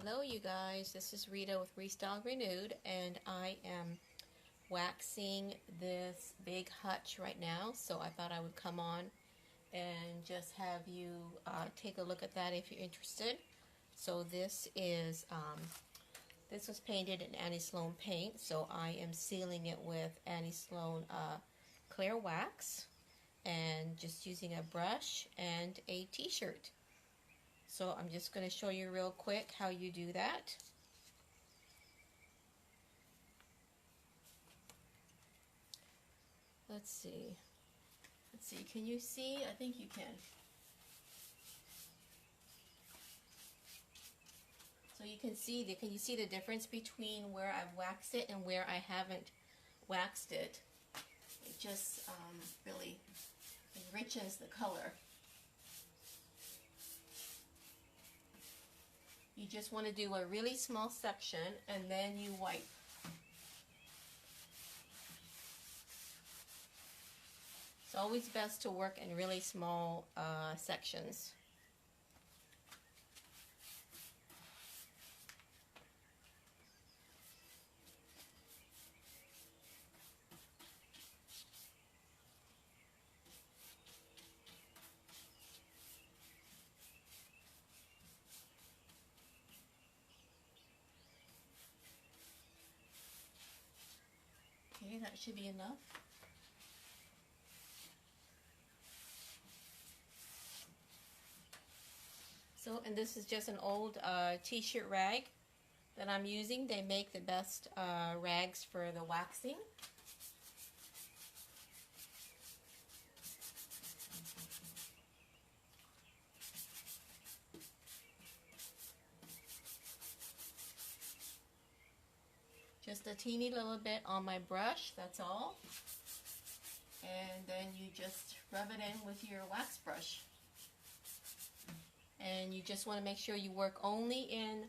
Hello you guys, this is Rita with Restyle Renewed, and I am waxing this big hutch right now, so I thought I would come on and just have you take a look at that if you're interested. So this was painted in Annie Sloan paint, so I am sealing it with Annie Sloan clear wax and just using a brush and a t-shirt. So I'm just going to show you real quick how you do that. Let's see, can you see? I think you can. So you can you see the difference between where I've waxed it and where I haven't waxed it? It just really enriches the color. You just want to do a really small section and then you wipe. It's always best to work in really small sections. Okay, that should be enough. So, and this is just an old t-shirt rag that I'm using. They make the best rags for the waxing. Just a teeny little bit on my brush, that's all. And then you just rub it in with your wax brush. And you just want to make sure you work only in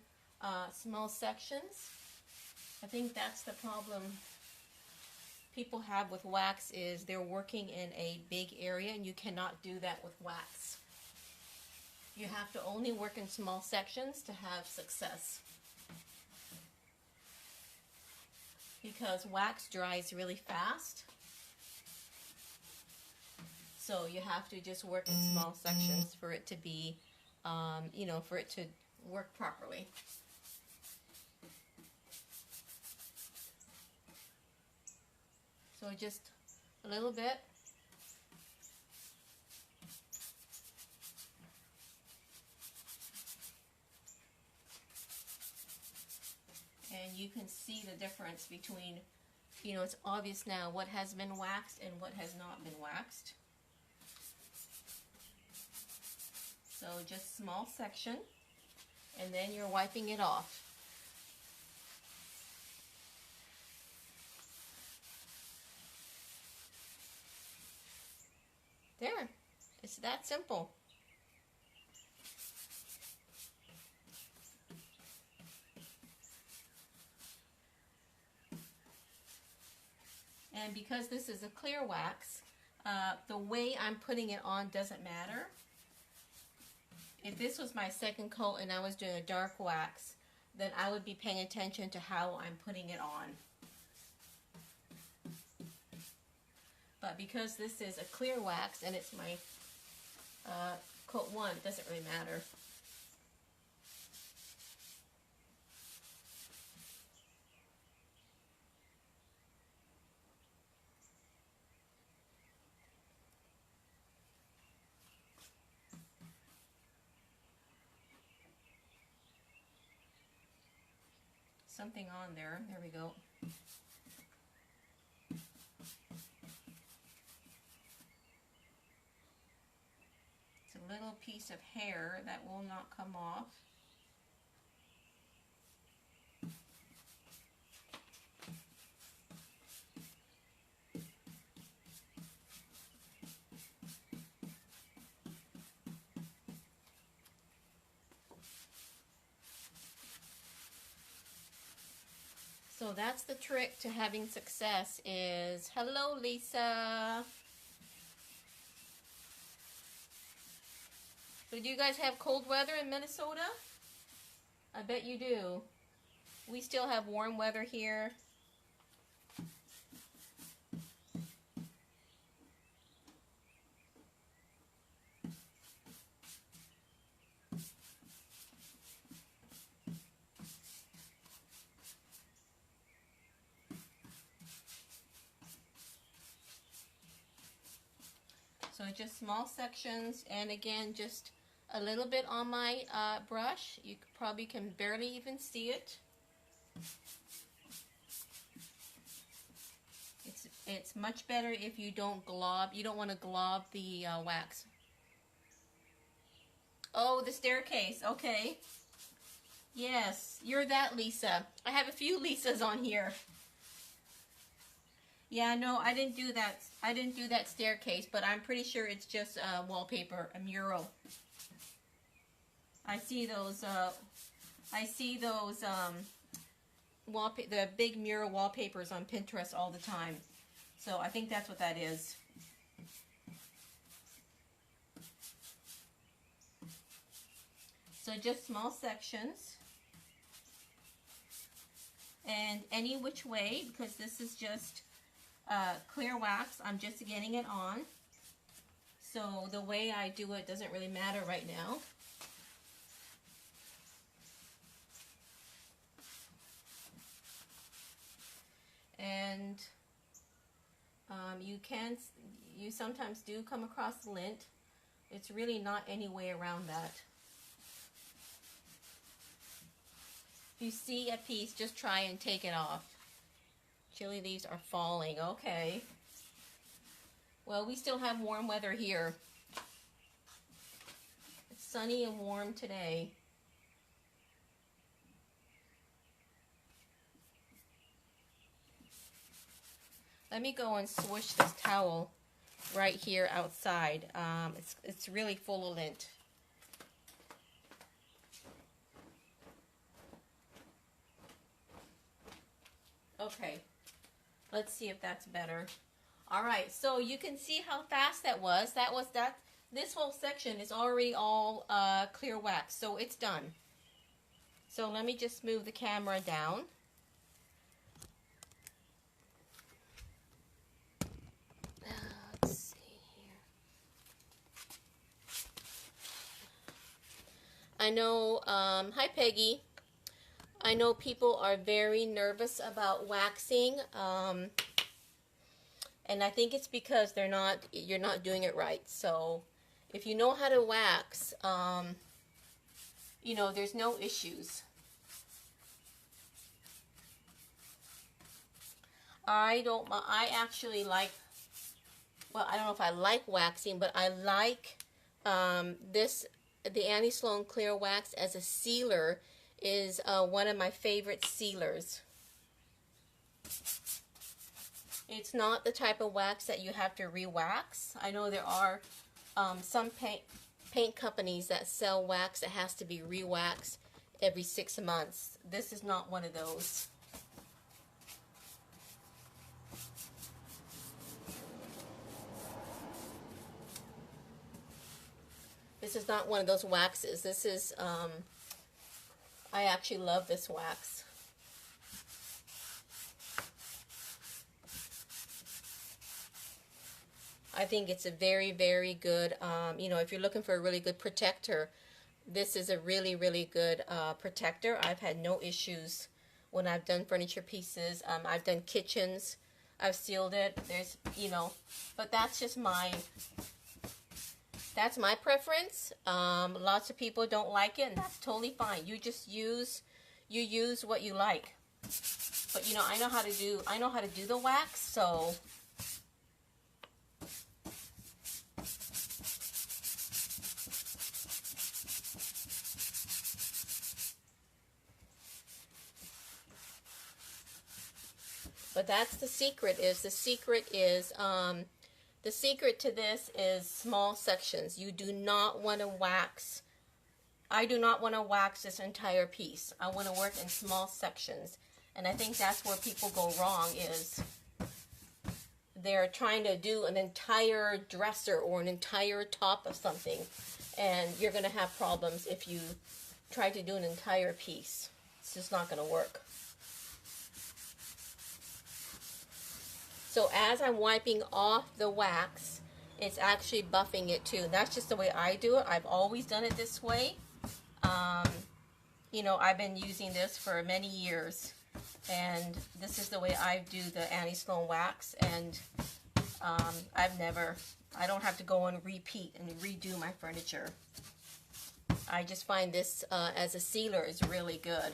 small sections. I think that's the problem people have with wax, is they're working in a big area, and you cannot do that with wax. You have to only work in small sections to have success. Because wax dries really fast. So you have to just work in small sections for it to be, for it to work properly. So just a little bit. And you can see the difference between, it's obvious now what has been waxed and what has not been waxed. So just small section, and then you're wiping it off. There, it's that simple. And because this is a clear wax, the way I'm putting it on doesn't matter. If this was my second coat and I was doing a dark wax, then I would be paying attention to how I'm putting it on. But because this is a clear wax and it's my coat 1, it doesn't really matter. Something on there. There we go. It's a little piece of hair that will not come off. So that's the trick to having success is, hello Lisa. So do you guys have cold weather in Minnesota? I bet you do. We still have warm weather here. So just small sections, and again, just a little bit on my brush. You probably can barely even see it. It's much better if you don't glob. You don't want to glob the wax. Oh, the staircase. Okay. Yes, you're that Lisa. I have a few Lisas on here. Yeah, no, I didn't do that. I didn't do that staircase, but I'm pretty sure it's just wallpaper, a mural. I see those. The big mural wallpapers on Pinterest all the time. So I think that's what that is. So just small sections. And any which way, because this is just clear wax, I'm just getting it on. So the way I do it doesn't really matter right now. And you sometimes do come across lint. It's really not any way around that. If you see a piece, just try and take it off. Chili leaves are falling. Okay. Well, we still have warm weather here. It's sunny and warm today. Let me go and swish this towel right here outside. It's really full of lint. Okay, let's see if that's better. All right, so you can see how fast that was. This whole section is already all clear wax, so it's done. So let me just move the camera down. Let's see here. I know, hi Peggy. I know people are very nervous about waxing, and I think it's because you're not doing it right. So if you know how to wax, you know, there's no issues. I actually like, well, I don't know if I like waxing, but I like the Annie Sloan Clear Wax as a sealer is one of my favorite sealers. It's not the type of wax that you have to re-wax. I know there are some paint companies that sell wax that has to be re-waxed every 6 months. This is not one of those. This is not one of those waxes. This is, I actually love this wax. I think it's a very, very good, you know, if you're looking for a really good protector, this is a really, really good protector. I've had no issues when I've done furniture pieces. I've done kitchens. I've sealed it. There's, you know, but that's just that's my preference. Lots of people don't like it, and that's totally fine. You just use what you like. But you know, I know how to do the wax, so but that's the secret. The secret to this is small sections. You do not want to wax. I do not want to wax this entire piece. I want to work in small sections. And I think that's where people go wrong, is they're trying to do an entire dresser or an entire top of something. And you're going to have problems if you try to do an entire piece. It's just not going to work. So as I'm wiping off the wax, it's actually buffing it too. That's just the way I do it. I've always done it this way. You know, I've been using this for many years, and this is the way I do the Annie Sloan wax, and I don't have to go and repeat and redo my furniture. I just find this as a sealer is really good.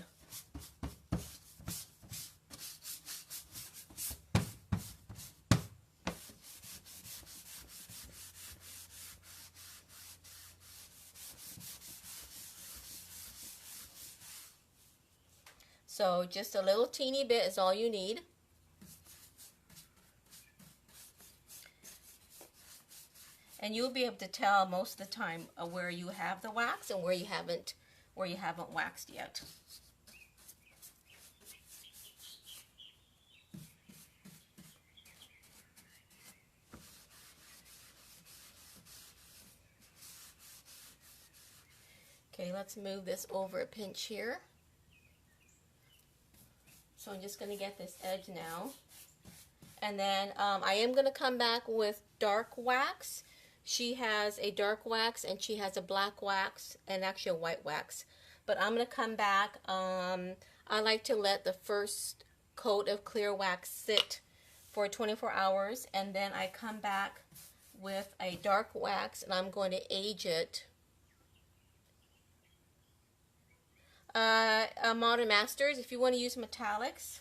So just a little teeny bit is all you need. And you'll be able to tell most of the time where you have the wax and where you haven't waxed yet. Okay, let's move this over a pinch here. So I'm just going to get this edge now. And then I am going to come back with dark wax. She has a dark wax and she has a black wax and actually a white wax. But I'm going to come back. I like to let the first coat of clear wax sit for 24 hours. And then I come back with a dark wax and I'm going to age it. Modern Masters, if you want to use metallics,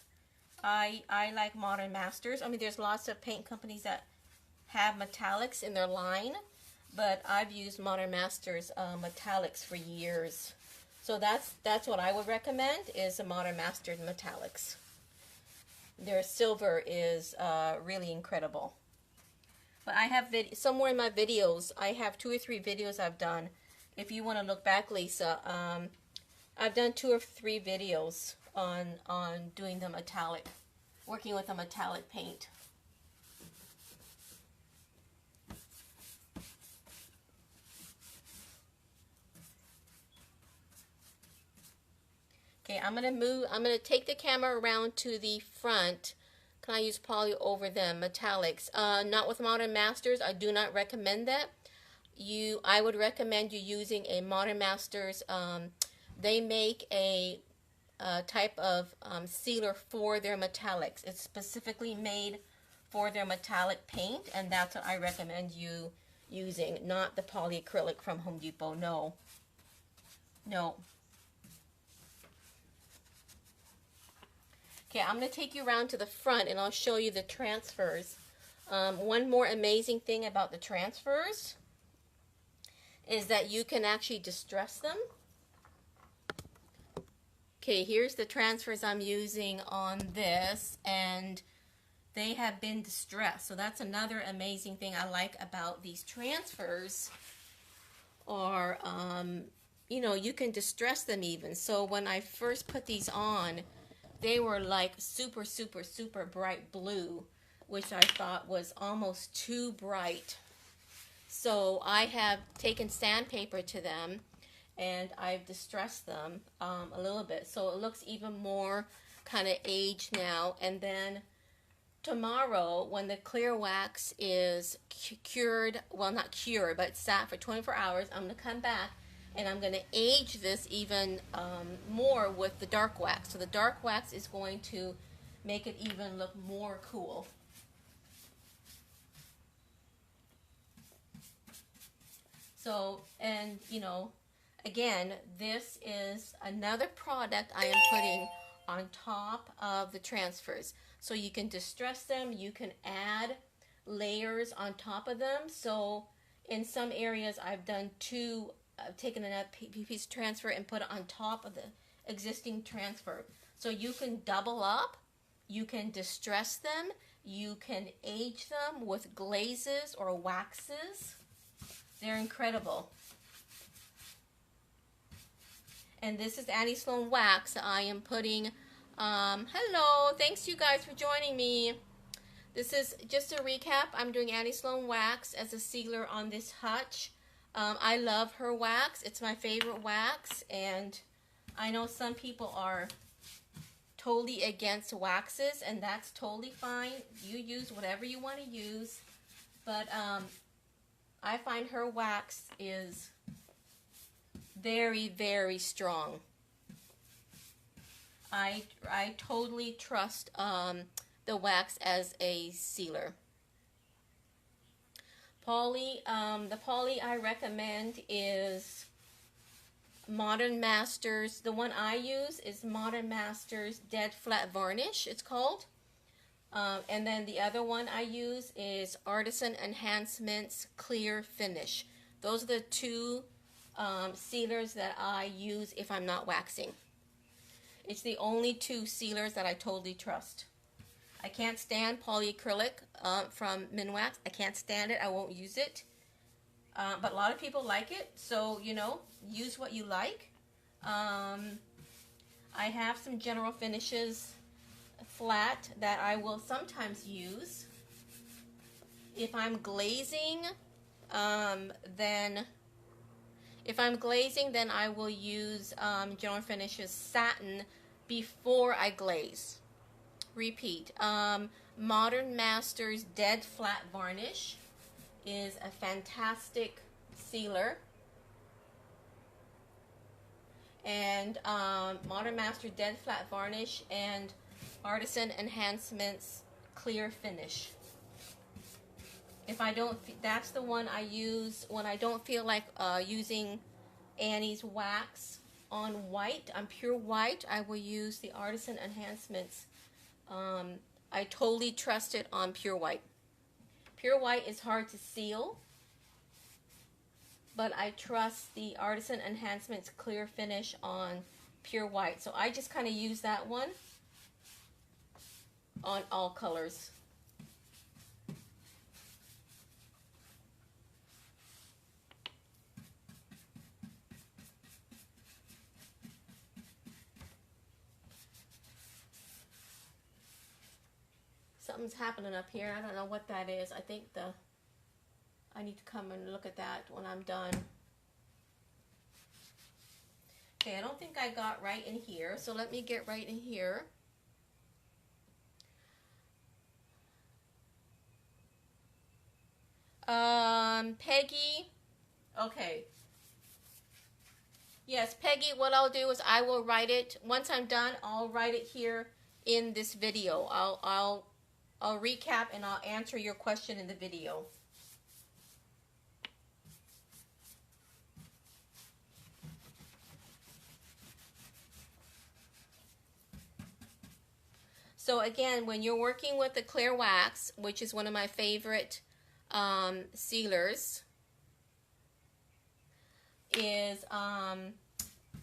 I like Modern Masters. I mean, there's lots of paint companies that have metallics in their line, but I've used Modern Masters metallics for years. So that's what I would recommend, is the Modern Masters metallics. Their silver is really incredible. But I have somewhere in my videos, I have 2 or 3 videos I've done. If you want to look back, Lisa, I've done 2 or 3 videos on doing the metallic, working with a metallic paint. Okay, I'm gonna take the camera around to the front. Can I use poly over them? Metallics. Not with Modern Masters. I do not recommend that. I would recommend you using a Modern Masters. They make a type of sealer for their metallics. It's specifically made for their metallic paint, and that's what I recommend you using, not the polyacrylic from Home Depot. No. No. Okay, I'm going to take you around to the front and I'll show you the transfers. One more amazing thing about the transfers is that you can actually distress them. Okay, here's the transfers I'm using on this, and they have been distressed. So that's another amazing thing I like about these transfers, or you know, you can distress them even. So when I first put these on, they were like super, super, super bright blue, which I thought was almost too bright. So I have taken sandpaper to them, and I've distressed them a little bit. So it looks even more kind of aged now. And then tomorrow, when the clear wax is cured, well, not cured, but sat for 24 hours, I'm going to come back and I'm going to age this even more with the dark wax. So the dark wax is going to make it even look more cool. So, and you know, again, this is another product I am putting on top of the transfers. So you can distress them, you can add layers on top of them. So in some areas I've done I've taken another piece of transfer and put it on top of the existing transfer. So you can double up, you can distress them, you can age them with glazes or waxes. They're incredible. And this is Annie Sloan wax. I am putting, hello, thanks you guys for joining me. This is just a recap. I'm doing Annie Sloan wax as a sealer on this hutch. I love her wax. It's my favorite wax, and I know some people are totally against waxes, and that's totally fine. You use whatever you want to use, but I find her wax is very, very strong. I totally trust the wax as a sealer. The poly I recommend is Modern Masters. The one I use is Modern Masters Dead Flat Varnish, it's called. And then the other one I use is Artisan Enhancements Clear Finish. Those are the two sealers that I use if I'm not waxing. It's the only two sealers that I totally trust. I can't stand polyacrylic from Minwax. I can't stand it. I won't use it. But a lot of people like it, so, you know, use what you like. I have some General Finishes flat that I will sometimes use. If I'm glazing, then I will use General Finishes satin before I glaze. Repeat. Modern Masters Dead Flat Varnish is a fantastic sealer. And Modern Master Dead Flat Varnish and Artisan Enhancements Clear Finish. If I don't, that's the one I use when I don't feel like using Annie's wax on white, on pure white. I will use the Artisan Enhancements. I totally trust it on pure white. Pure white is hard to seal, but I trust the Artisan Enhancements Clear Finish on pure white. So I just kind of use that one on all colors. Something's happening up here. I don't know what that is. I think I need to come and look at that when I'm done. Okay, I don't think I got right in here, so let me get right in here. Peggy. Okay. Yes, Peggy, what I'll do is I will write it. Once I'm done, I'll write it here in this video. I'll recap and I'll answer your question in the video. So again, when you're working with the clear wax, which is one of my favorite sealers, is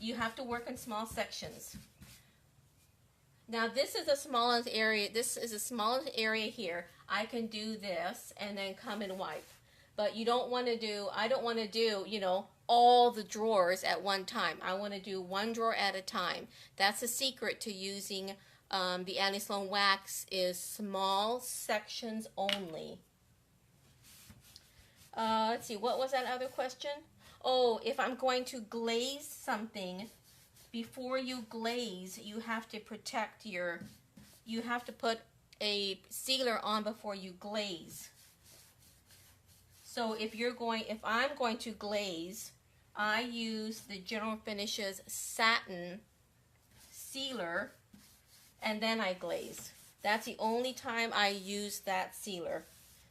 you have to work in small sections. Now this is the smallest area. This is the smallest area here. I can do this and then come and wipe. But you don't want to do, I don't want to do, you know, all the drawers at one time. I want to do one drawer at a time. That's the secret to using the Annie Sloan wax, is small sections only. Let's see, what was that other question? Oh, if I'm going to glaze something, before you glaze, you have to protect your, you have to put a sealer on before you glaze. So if I'm going to glaze, I use the General Finishes satin sealer, and then I glaze. That's the only time I use that sealer,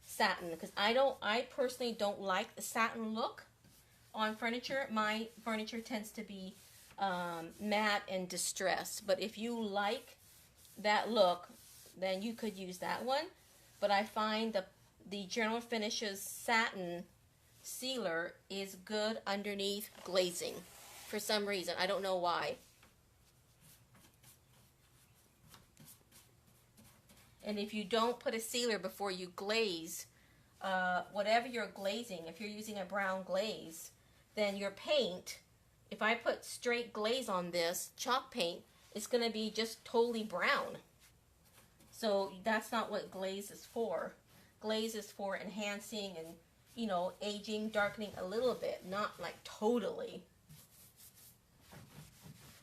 satin, because I personally don't like the satin look on furniture. My furniture tends to be matte and distressed, but if you like that look, then you could use that one. But I find the General Finishes satin sealer is good underneath glazing for some reason. I don't know why. And if you don't put a sealer before you glaze, whatever you're glazing, if you're using a brown glaze, then your paint, if I put straight glaze on this, chalk paint, it's going to be just totally brown. So that's not what glaze is for. Glaze is for enhancing and, you know, aging, darkening a little bit, not like totally.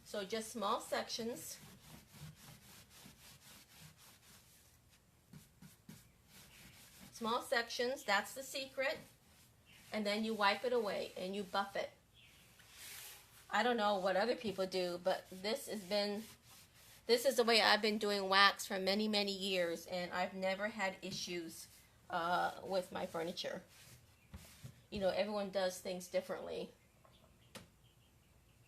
So just small sections. Small sections, that's the secret. And then you wipe it away and you buff it. I don't know what other people do, but this is the way I've been doing wax for many, many years, and I've never had issues with my furniture. You know, everyone does things differently.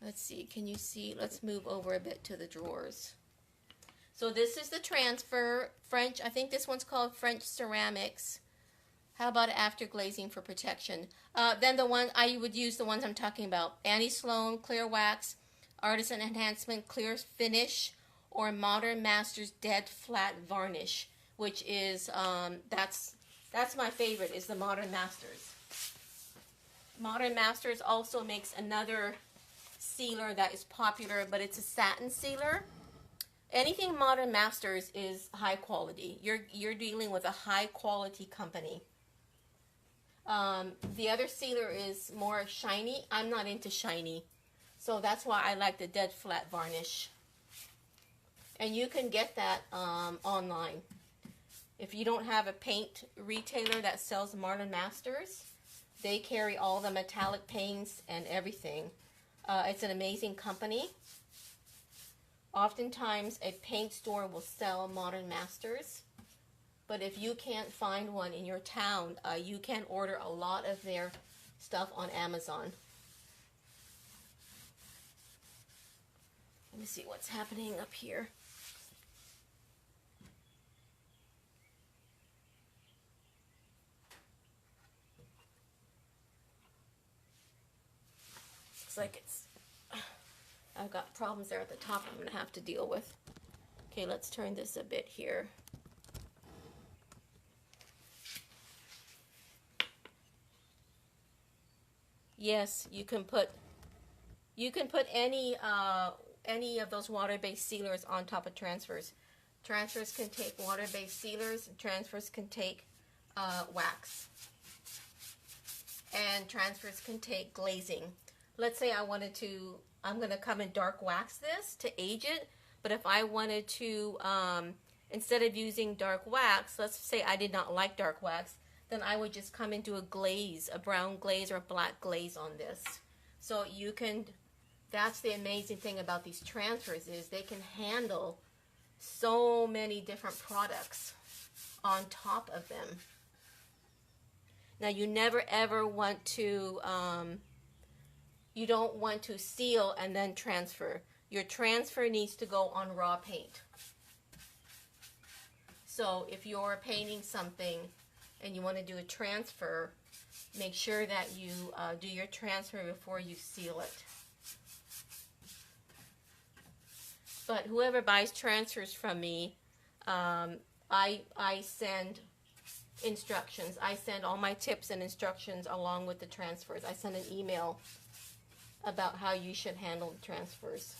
Let's see, can you see? Let's move over a bit to the drawers. So this is the transfer French. I think this one's called French Ceramics. How about after glazing for protection? Then the one I would use, the ones I'm talking about: Annie Sloan Clear Wax, Artisan Enhancement Clear Finish, or Modern Masters Dead Flat Varnish, which is that's my favorite, is the Modern Masters. Modern Masters also makes another sealer that is popular, but it's a satin sealer. Anything Modern Masters is high quality. You're dealing with a high quality company. The other sealer is more shiny. I'm not into shiny, so that's why I like the Dead Flat Varnish. And you can get that online. If you don't have a paint retailer that sells Modern Masters, they carry all the metallic paints and everything. It's an amazing company. Oftentimes a paint store will sell Modern Masters, but if you can't find one in your town, you can order a lot of their stuff on Amazon. Let me see what's happening up here. Looks like I've got problems there at the top I'm going to have to deal with. Okay, let's turn this a bit here. Yes, you can put any of those water-based sealers on top of transfers. Transfers can take water-based sealers, transfers can take wax, and transfers can take glazing. Let's say I'm going to come and dark wax this to age it, but if I wanted to, instead of using dark wax, let's say I did not like dark wax, then I would just come and do a glaze, a brown glaze or a black glaze on this. So you can, that's the amazing thing about these transfers, is they can handle so many different products on top of them. Now you never ever want to, you don't want to seal and then transfer. Your transfer needs to go on raw paint. So if you're painting something and you want to do a transfer, make sure that you do your transfer before you seal it. But whoever buys transfers from me, I send instructions. I send all my tips and instructions along with the transfers. I send an email about how you should handle the transfers.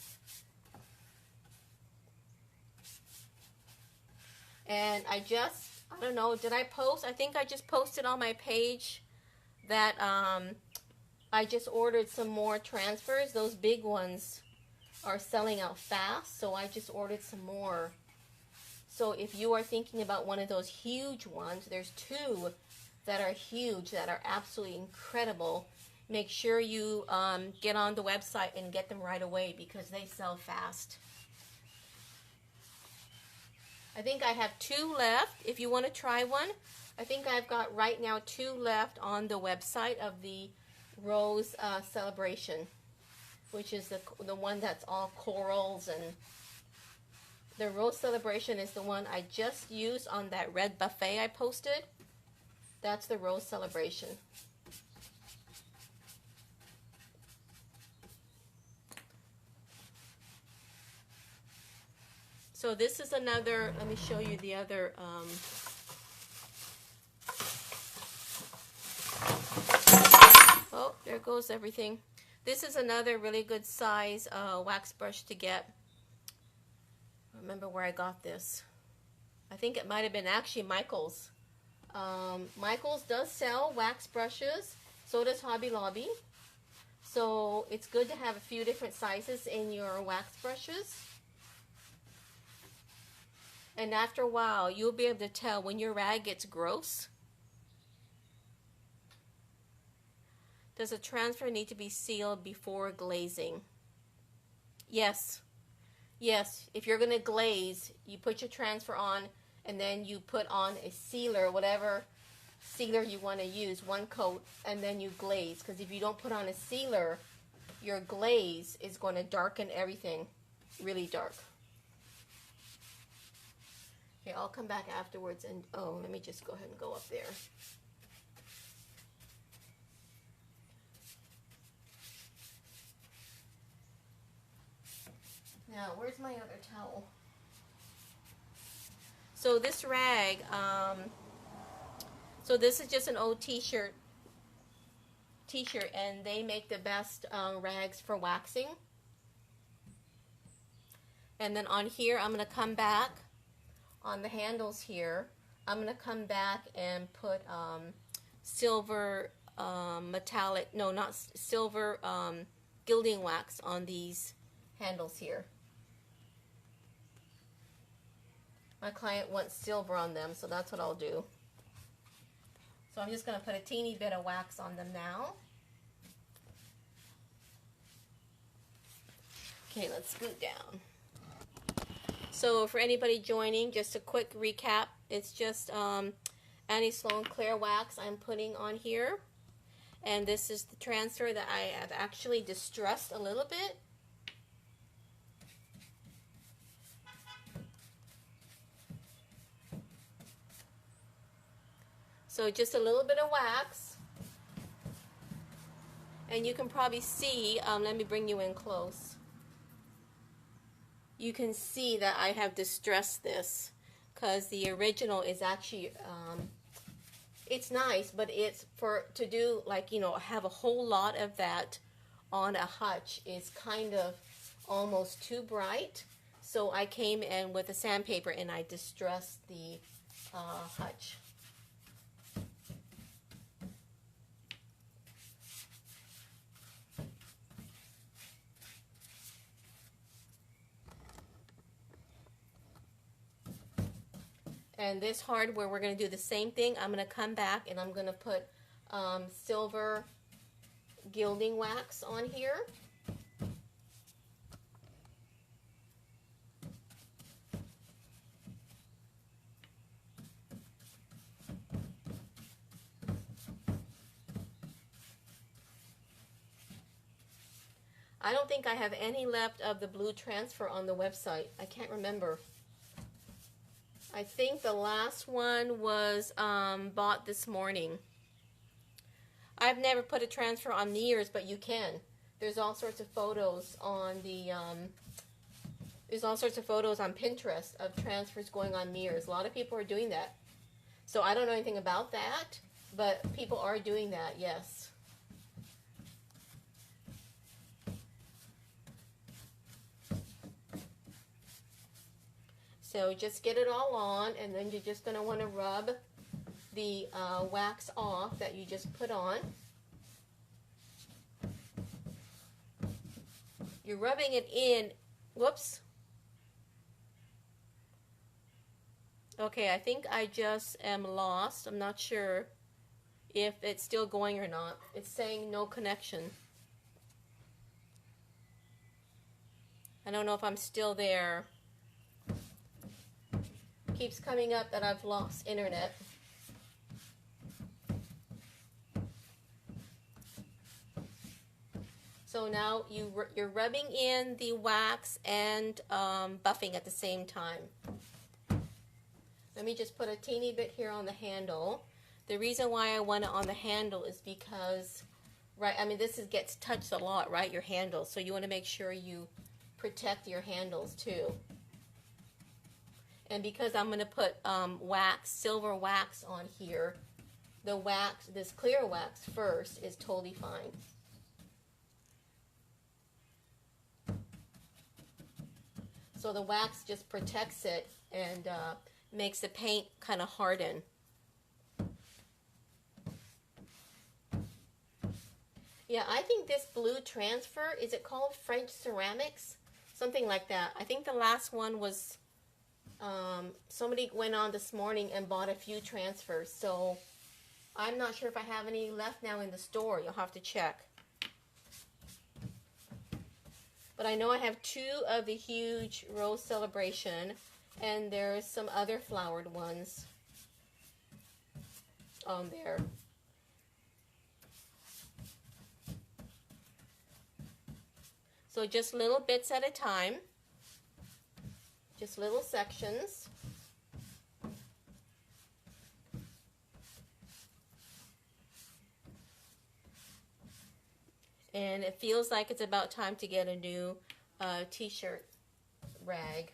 And I don't know, did I post? I think I just posted on my page that I just ordered some more transfers. Those big ones are selling out fast, so I just ordered some more. So if you are thinking about one of those huge ones, there's two that are huge, that are absolutely incredible. Make sure you get on the website and get them right away, because they sell fast. I think I have 2 left. If you want to try one, I think I've got right now 2 left on the website of the Rose Celebration, which is the one that's all corals. And the Rose Celebration is the one I just used on that red buffet I posted. That's the Rose Celebration. So this is another, let me show you the other, oh, there goes everything. This is another really good size wax brush to get. I remember where I got this. I think it might have been actually Michael's. Michael's does sell wax brushes. So does Hobby Lobby. So it's good to have a few different sizes in your wax brushes. And after a while, you'll be able to tell when your rag gets gross. Does a transfer need to be sealed before glazing? Yes. Yes. If you're going to glaze, you put your transfer on and then you put on a sealer, whatever sealer you want to use, one coat, and then you glaze. Because if you don't put on a sealer, your glaze is going to darken everything really dark. Okay, I'll come back afterwards and, oh, let me just go ahead and go up there. Now, where's my other towel? So this rag, so this is just an old t-shirt, and they make the best rags for waxing. And then on here, I'm going to come back on the handles here. I'm going to come back and put silver metallic, no, not silver gilding wax on these handles here. My client wants silver on them, so that's what I'll do. So I'm just going to put a teeny bit of wax on them now. Okay, let's scoot down. So for anybody joining, just a quick recap. It's just Annie Sloan clear wax I'm putting on here. And this is the transfer that I have actually distressed a little bit. So just a little bit of wax. And you can probably see, let me bring you in close. You can see that I have distressed this because the original is actually, it's nice, but it's to do like, you know, have a whole lot of that on a hutch is kind of almost too bright. So I came in with a sandpaper and I distressed the hutch. And this hardware, we're going to do the same thing. I'm going to come back and I'm going to put silver gilding wax on here. I don't think I have any left of the blue transfer on the website. I can't remember. I think the last one was bought this morning. I've never put a transfer on mirrors, but you can. There's all sorts of photos on the there's all sorts of photos on Pinterest of transfers going on mirrors. A lot of people are doing that. So I don't know anything about that, but people are doing that, yes. So just get it all on, and then you're just going to want to rub the wax off that you just put on. You're rubbing it in. Whoops. Okay, I think I just am lost. I'm not sure if it's still going or not. It's saying no connection. I don't know if I'm still there. Keeps coming up that I've lost internet. So now you're rubbing in the wax and buffing at the same time. Let me just put a teeny bit here on the handle. The reason why I want it on the handle is because, right, I mean, this gets touched a lot, right, your handles. So you want to make sure you protect your handles too. And because I'm going to put wax, silver wax on here, the wax, this clear wax first is totally fine. So the wax just protects it and makes the paint kind of harden. Yeah, I think this blue transfer, is it called French ceramics? Something like that. I think the last one was, somebody went on this morning and bought a few transfers. So I'm not sure if I have any left now in the store. You'll have to check. But I know I have 2 of the huge Rose Celebration, and there's some other flowered ones on there. So just little bits at a time, just little sections. And it feels like it's about time to get a new t-shirt rag.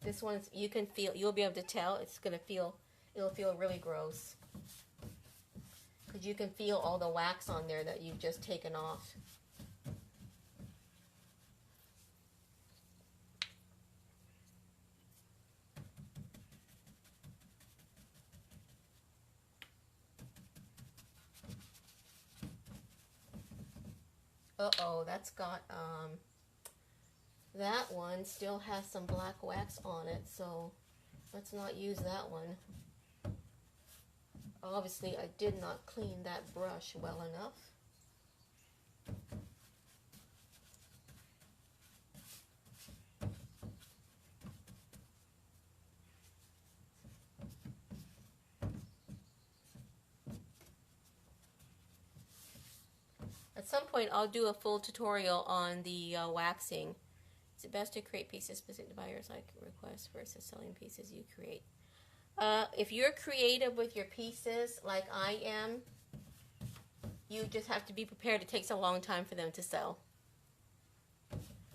This one's, you can feel, you'll be able to tell, it's gonna feel, it'll feel really gross. Because you can feel all the wax on there that you've just taken off. Uh-oh, that's got, that one still has some black wax on it, so let's not use that one. Obviously, I did not clean that brush well enough. At some point, I'll do a full tutorial on the waxing. Is it best to create pieces specific to buyers like requests versus selling pieces you create? If you're creative with your pieces, like I am, you just have to be prepared. It takes a long time for them to sell.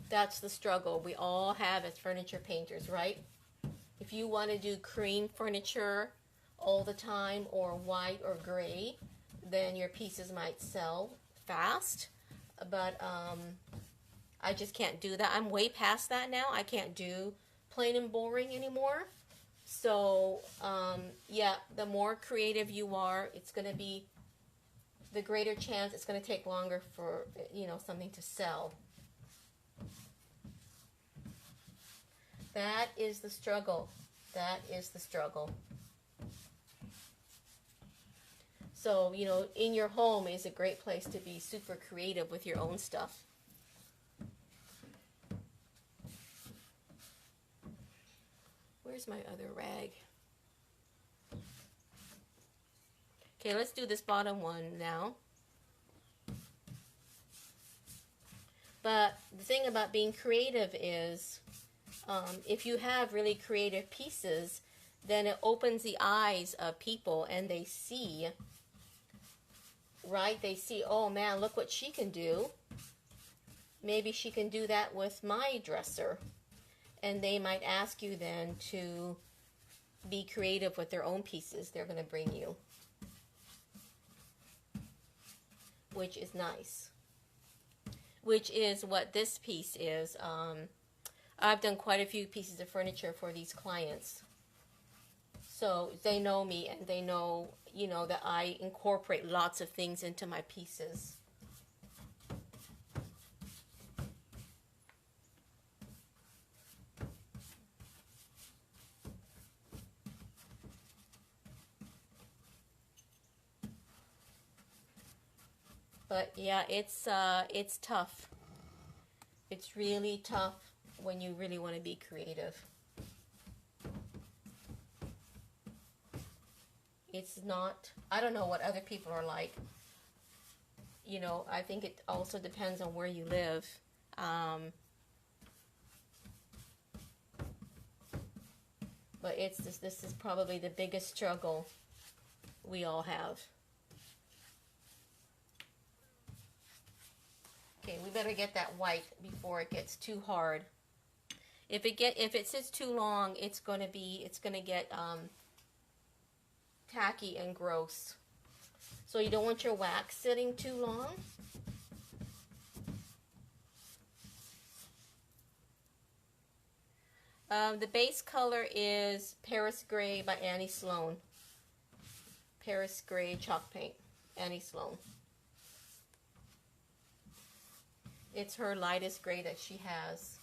That's the struggle we all have as furniture painters, right? If you want to do cream furniture all the time, or white or gray, then your pieces might sell fast. But I just can't do that. I'm way past that now. I can't do plain and boring anymore. So, yeah, the more creative you are, it's going to be, the greater chance it's going to take longer for, you know, something to sell. That is the struggle. That is the struggle. So, you know, in your home is a great place to be super creative with your own stuff. Where's my other rag? Okay, let's do this bottom one now. But the thing about being creative is, if you have really creative pieces, then it opens the eyes of people and they see, right? They see, oh man, look what she can do. Maybe she can do that with my dresser. And they might ask you then to be creative with their own pieces they're going to bring you, which is nice. Which is what this piece is. I've done quite a few pieces of furniture for these clients. So they know me and they know, you know, that I incorporate lots of things into my pieces. But yeah, it's tough. It's really tough when you really want to be creative. It's not, I don't know what other people are like. You know, I think it also depends on where you live. But it's this is probably the biggest struggle we all have. Okay, we better get that white before it gets too hard. If it sits too long, it's gonna get tacky and gross. So you don't want your wax sitting too long. The base color is Paris Gray by Annie Sloan. Paris Gray chalk paint, Annie Sloan. It's her lightest gray that she has.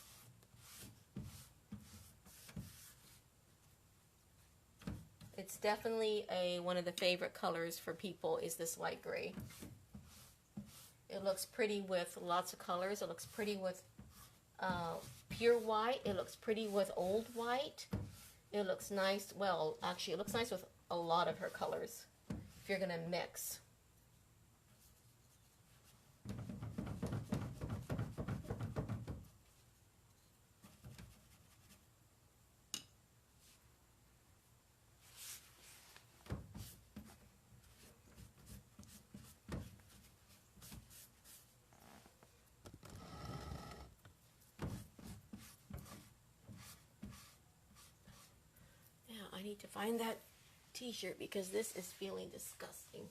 It's definitely one of the favorite colors for people is this light gray. It looks pretty with lots of colors. It looks pretty with pure white. It looks pretty with old white. It looks nice. Well, actually, it looks nice with a lot of her colors if you're going to mix. I need to find that t-shirt because this is feeling disgusting.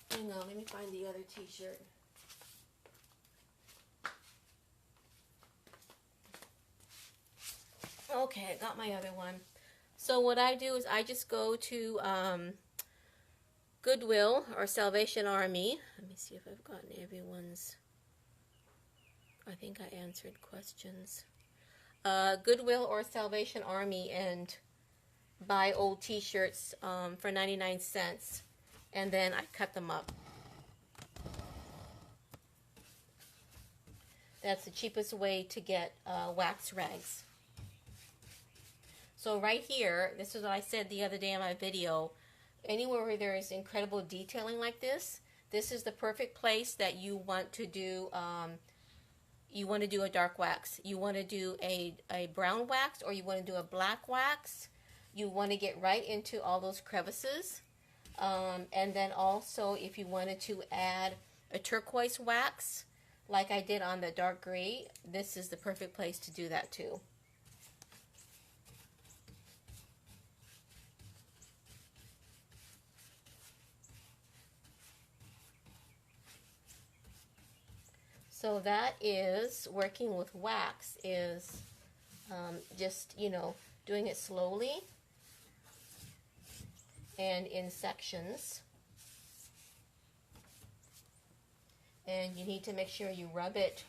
Hang on, let me find the other t-shirt. Okay, I got my other one. So what I do is I just go to Goodwill or Salvation Army. Let me see if I've gotten everyone's. I think I answered questions. Goodwill or Salvation Army and buy old t-shirts for 99 cents, and then I cut them up. That's the cheapest way to get wax rags. So right here, this is what I said the other day in my video, anywhere where there is incredible detailing like this is the perfect place that you want to do a dark wax. You want to do a brown wax, or you want to do a black wax. You want to get right into all those crevices. And then also, if you wanted to add a turquoise wax, like I did on the dark gray, this is the perfect place to do that too. So that is working with wax, is just, you know, doing it slowly and in sections. And you need to make sure you rub it,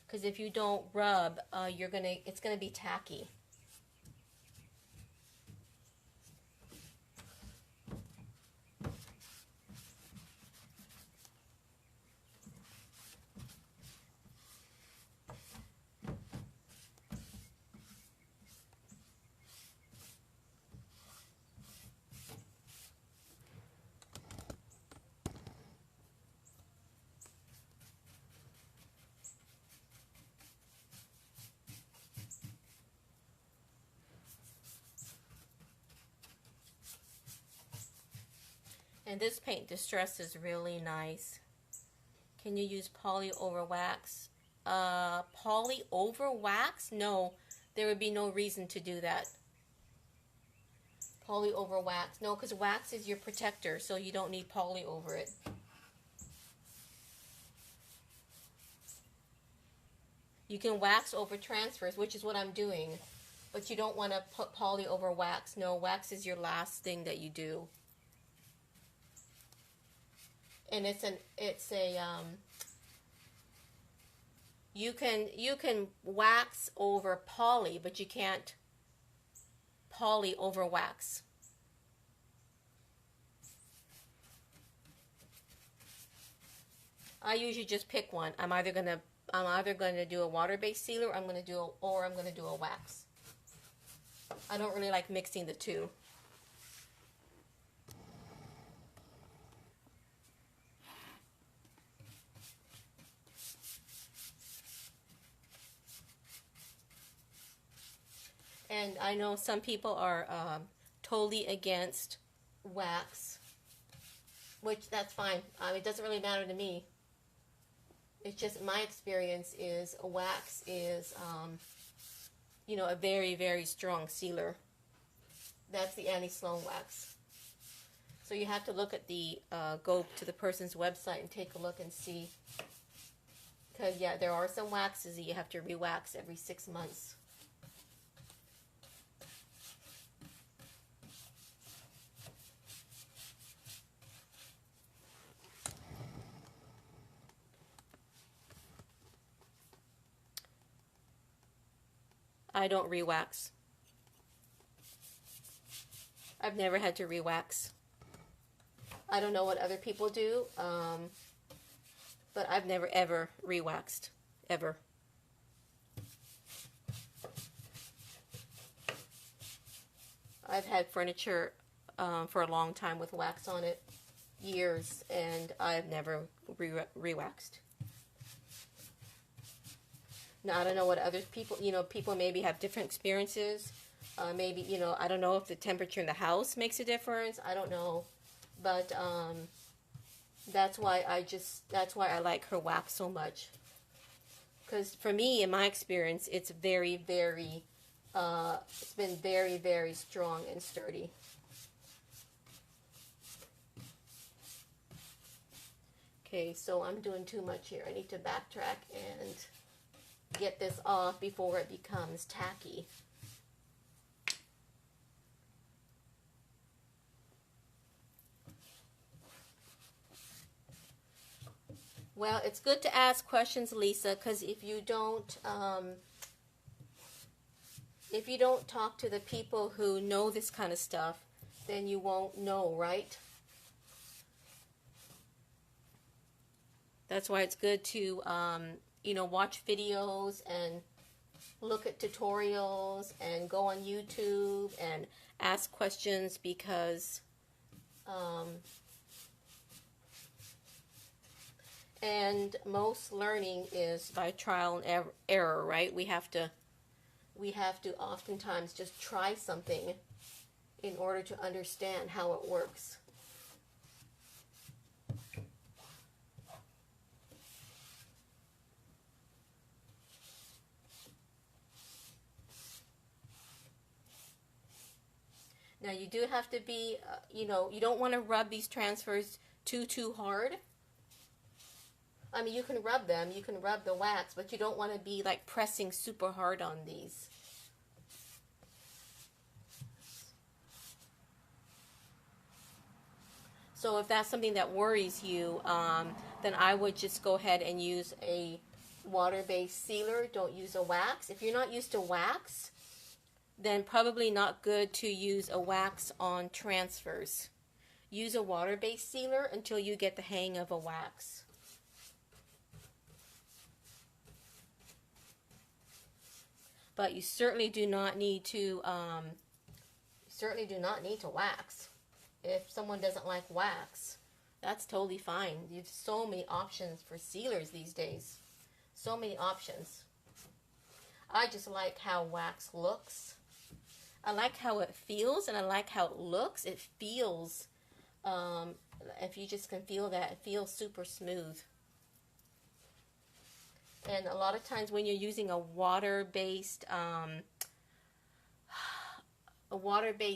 because if you don't rub, it's gonna be tacky. And this paint distress is really nice. Can you use poly over wax? Poly over wax? No, there would be no reason to do that. Poly over wax. No, because wax is your protector, so you don't need poly over it. You can wax over transfers, which is what I'm doing, but you don't want to put poly over wax. No, wax is your last thing that you do. And you can wax over poly, but you can't poly over wax. I usually just pick one. I'm either gonna do a water-based sealer, or I'm gonna do a wax. I don't really like mixing the two. And I know some people are totally against wax, which that's fine. It doesn't really matter to me. It's just my experience is wax is, you know, a very, very strong sealer. That's the Annie Sloan wax. So you have to look at go to the person's website and take a look and see. Because, yeah, there are some waxes that you have to re-wax every 6 months. I don't re-wax. I've never had to re-wax. I don't know what other people do, but I've never ever re-waxed, ever. I've had furniture for a long time with wax on it, years, and I've never re-waxed. Now, I don't know what other people, people maybe have different experiences. Maybe, I don't know if the temperature in the house makes a difference. I don't know. But that's why I like her wax so much. Because for me, in my experience, it's very, very, it's been very, very strong and sturdy. Okay, so I'm doing too much here. I need to backtrack and get this off before it becomes tacky. Well, it's good to ask questions, Lisa, because if you don't talk to the people who know this kind of stuff, then you won't know, right? That's why it's good to, watch videos and look at tutorials and go on YouTube and ask questions, because and most learning is by trial and error, right? We have to oftentimes just try something in order to understand how it works. Now you do have to be, you don't want to rub these transfers too hard. I mean, you can rub them, you can rub the wax, but you don't want to be like pressing super hard on these. So if that's something that worries you, then I would just go ahead and use a water-based sealer. Don't use a wax. If you're not used to wax, then probably not good to use a wax on transfers. Use a water-based sealer until you get the hang of a wax. But you certainly do not need to wax. If someone doesn't like wax, that's totally fine. There's so many options for sealers these days. So many options. I just like how wax looks. I like how it feels, and I like how it looks. It feels, if you just can feel that, it feels super smooth. And a lot of times when you're using a water-based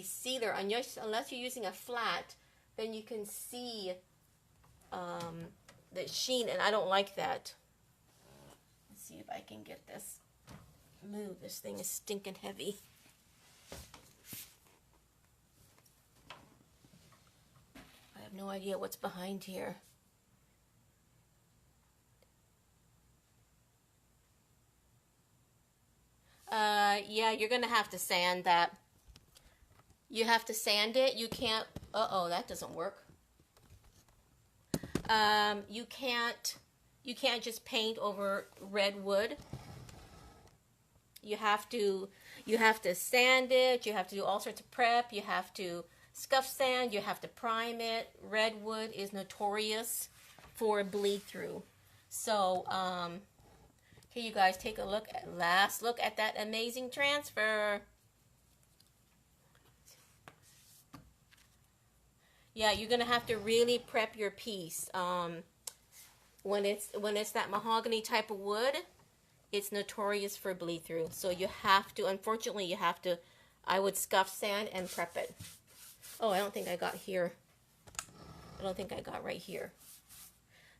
sealer, unless you're using a flat, then you can see the sheen, and I don't like that. Let's see if I can get this move. This thing is stinking heavy. I have no idea what's behind here. Yeah, you're going to have to sand that. You have to sand it. You can't, that doesn't work. You can't just paint over red wood. You have to sand it. You have to do all sorts of prep. You have to scuff sand. You have to prime it. Red wood is notorious for bleed through. So, okay, you guys, take a last look at that amazing transfer. Yeah, you're gonna have to really prep your piece. When it's that mahogany type of wood, it's notorious for bleed through. So you have to, unfortunately, I would scuff sand and prep it. Oh, I don't think I got here. I don't think I got right here.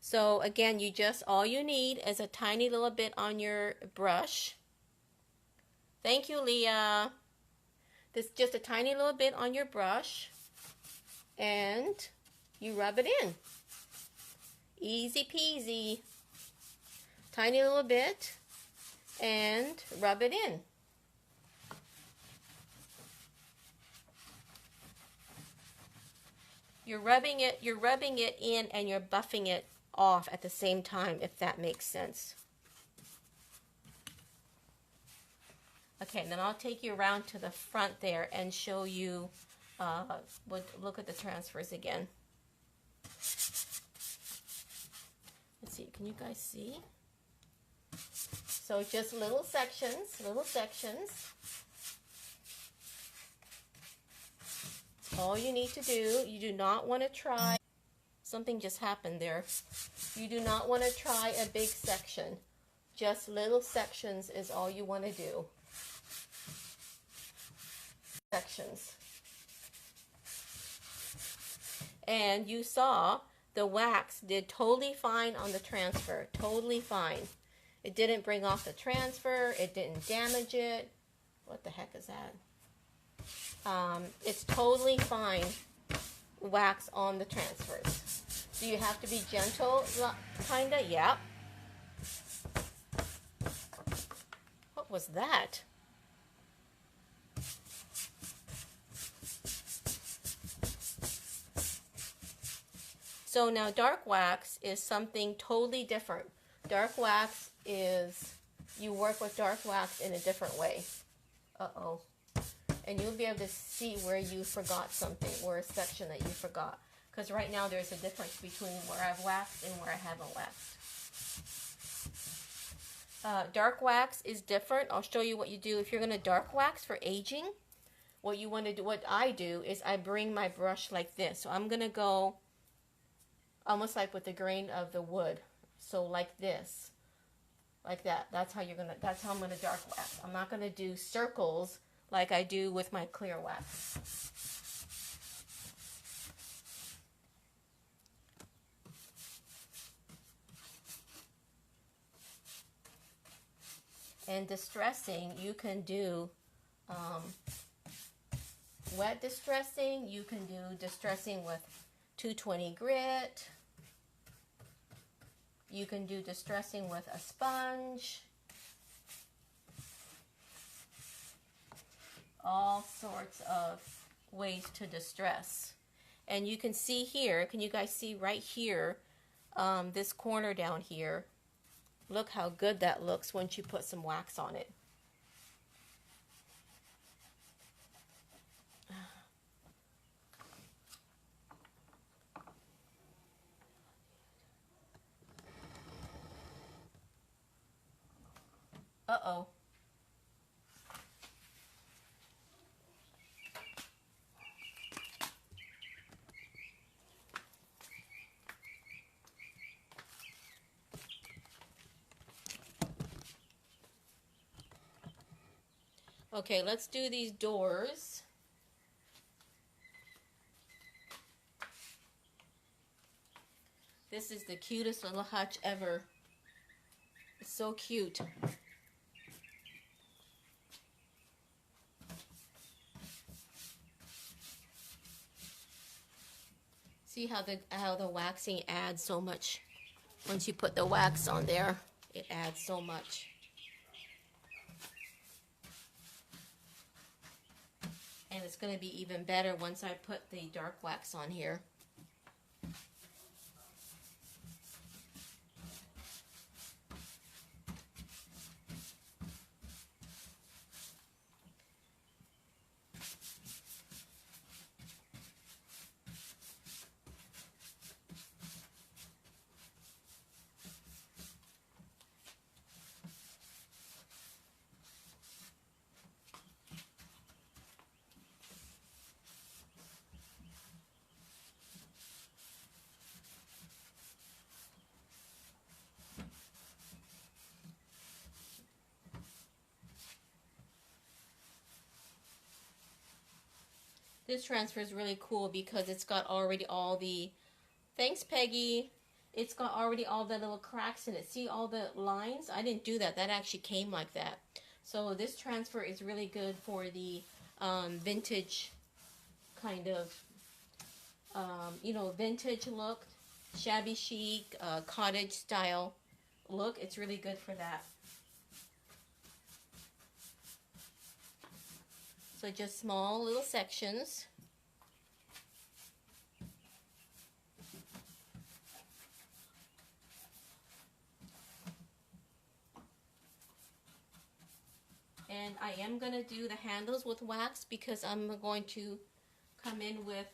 So again, all you need is a tiny little bit on your brush. Thank you, Leah. Just a tiny little bit on your brush, and you rub it in. Easy peasy. Tiny little bit, and rub it in. You're rubbing it in and you're buffing it off at the same time, if that makes sense. Okay, and then I'll take you around to the front there and show you, look at the transfers again. Let's see, can you guys see? So just little sections, little sections. All you need to do, you do not want to try, something just happened there. You do not want to try a big section. Just little sections is all you want to do. Sections. And you saw the wax did totally fine on the transfer, totally fine. It didn't bring off the transfer, it didn't damage it. What the heck is that? It's totally fine wax on the transfers. So you have to be gentle, kinda, yeah. What was that? So now dark wax is something totally different. Dark wax is, you work with dark wax in a different way. Uh-oh. And you'll be able to see where you forgot something, or a section that you forgot. Because right now there's a difference between where I've waxed and where I haven't waxed. Dark wax is different. I'll show you what you do. If you're going to dark wax for aging, what you want to do, what I do is I bring my brush like this. So I'm going to go almost like with the grain of the wood. So like this, like that. That's how I'm going to dark wax. I'm not going to do circles like I do with my clear wax. And distressing, you can do wet distressing. You can do distressing with 220 grit. You can do distressing with a sponge. All sorts of ways to distress. And you can see here, can you guys see right here, this corner down here? Look how good that looks once you put some wax on it. Uh-oh. Okay, let's do these doors. This is the cutest little hutch ever. It's so cute. See how the waxing adds so much. Once you put the wax on there, it adds so much. And it's going to be even better once I put the dark wax on here. This transfer is really cool because it's got already all the, thanks Peggy, it's got already all the little cracks in it. See all the lines? I didn't do that. That actually came like that. So this transfer is really good for the vintage kind of, you know, vintage look, shabby chic, cottage style look. It's really good for that. So just small little sections. And I am going to do the handles with wax because I'm going to come in with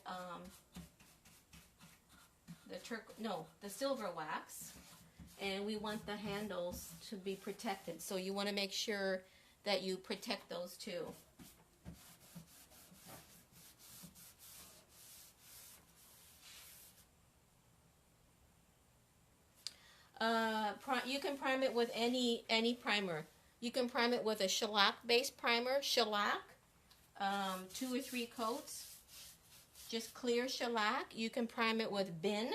the silver wax. And we want the handles to be protected. So you want to make sure that you protect those too. You can prime it with any primer. You can prime it with a shellac-based primer, shellac, 2 or 3 coats, just clear shellac. You can prime it with bin,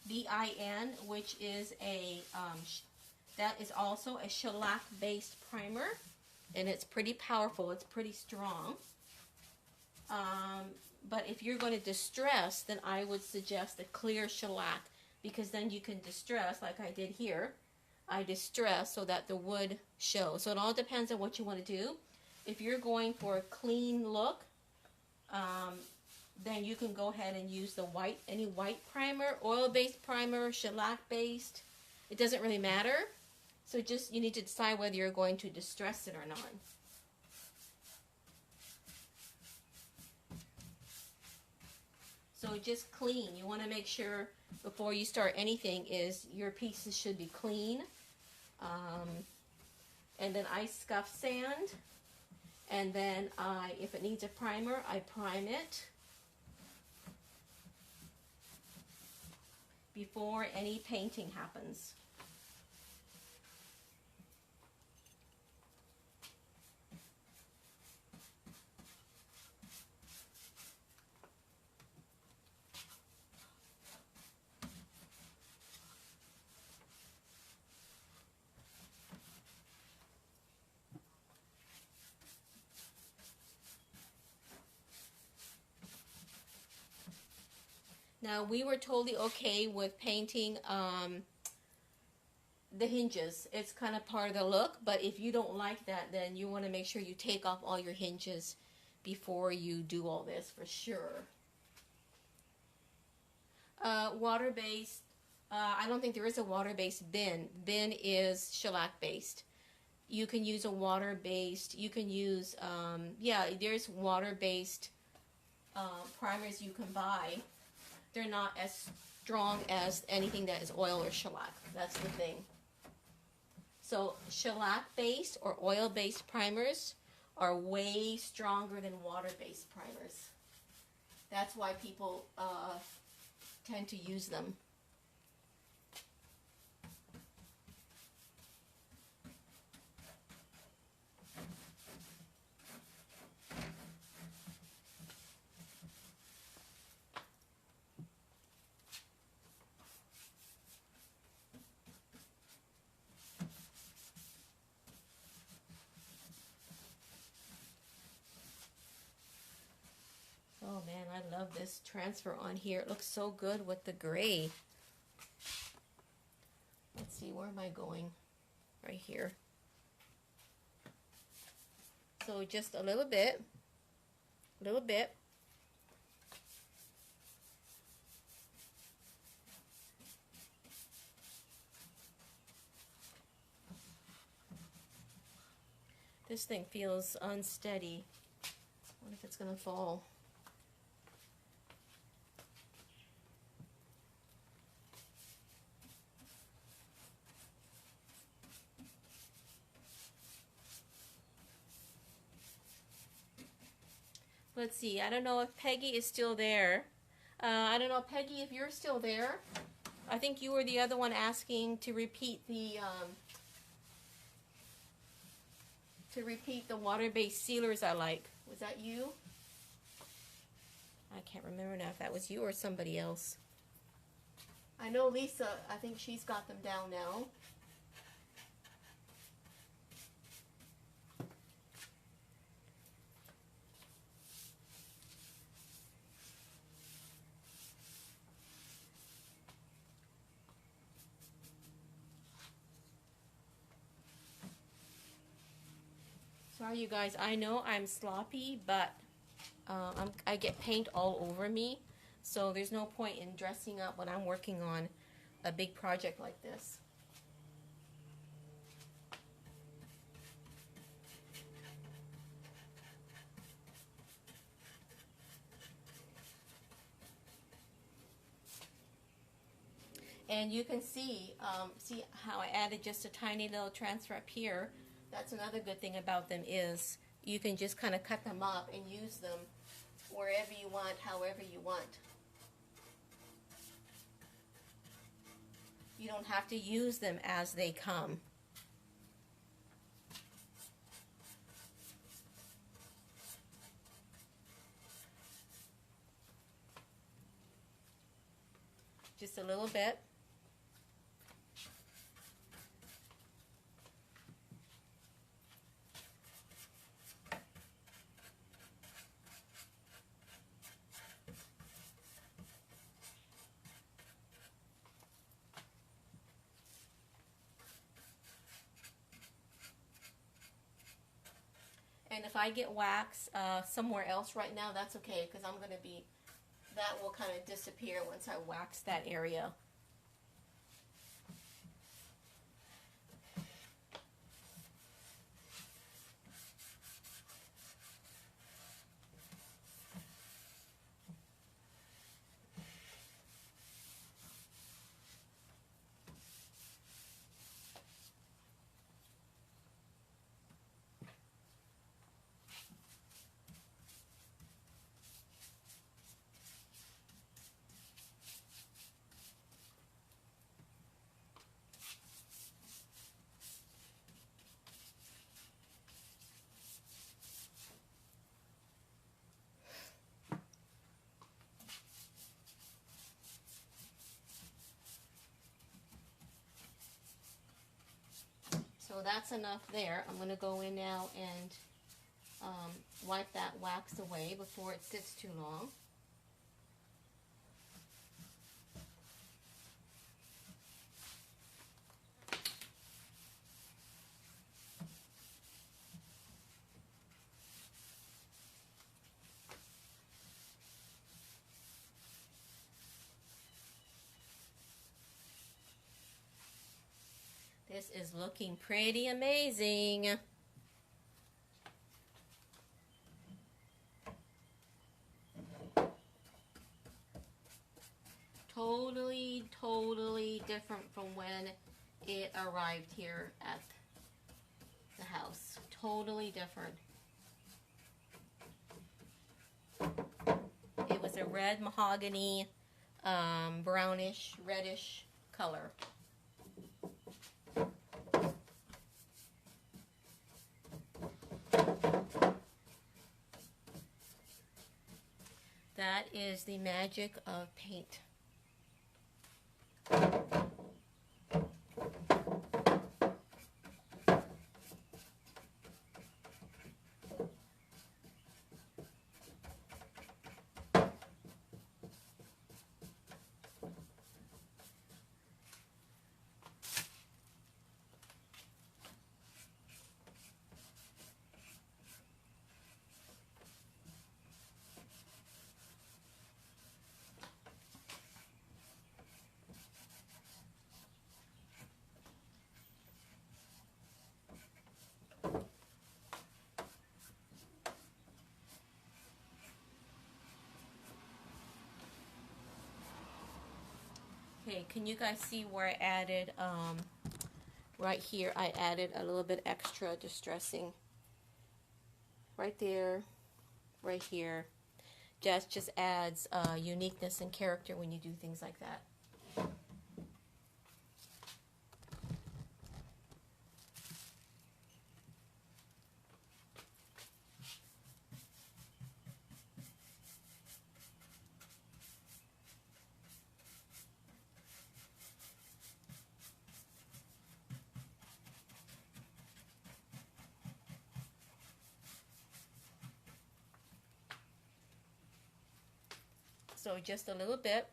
B-I-N, which is that is also a shellac-based primer, and it's pretty powerful. It's pretty strong. But if you're going to distress, then I would suggest a clear shellac, because then you can distress like I did here. I distress so that the wood shows. So it all depends on what you want to do. If you're going for a clean look, then you can go ahead and use the any white primer, oil-based primer, shellac-based. It doesn't really matter. So just you need to decide whether you're going to distress it or not. So just clean. You want to make sure before you start anything is your pieces should be clean. And then I scuff sand. And then if it needs a primer, I prime it before any painting happens. Now, we were totally okay with painting the hinges. It's kind of part of the look, but if you don't like that, then you want to make sure you take off all your hinges before you do all this for sure. Water-based, I don't think there is a water-based bin. Bin is shellac-based. You can use a water-based, you can use, there's water-based primers you can buy. They're not as strong as anything that is oil or shellac. That's the thing. So shellac-based or oil-based primers are way stronger than water-based primers. That's why people tend to use them. Oh man, I love this transfer on here. It looks so good with the gray. Let's see, where am I going? Right here. So just a little bit. A little bit. This thing feels unsteady. I wonder if it's going to fall. Let's see. I don't know if Peggy is still there. I don't know, Peggy, if you're still there. I think you were the other one asking to repeat the water-based sealers I like. Was that you? I can't remember now if that was you or somebody else. I know Lisa, I think she's got them down now. Sorry, you guys. I know I'm sloppy, but I get paint all over me, so there's no point in dressing up when I'm working on a big project like this. And you can see how I added just a tiny little transfer up here. That's another good thing about them is you can just kind of cut them up and use them wherever you want, however you want. You don't have to use them as they come. Just a little bit. And if I get wax somewhere else right now, that's okay, because I'm going to be, that will kind of disappear once I wax that area. So that's enough there. I'm going to go in now and wipe that wax away before it sits too long. This is looking pretty amazing. Totally different from when it arrived here at the house. Totally different. It was a red mahogany, brownish, reddish color. That is the magic of paint. Okay, can you guys see where I added, right here, I added a little bit extra distressing. Right there, right here. Just adds uniqueness and character when you do things like that. So just a little bit.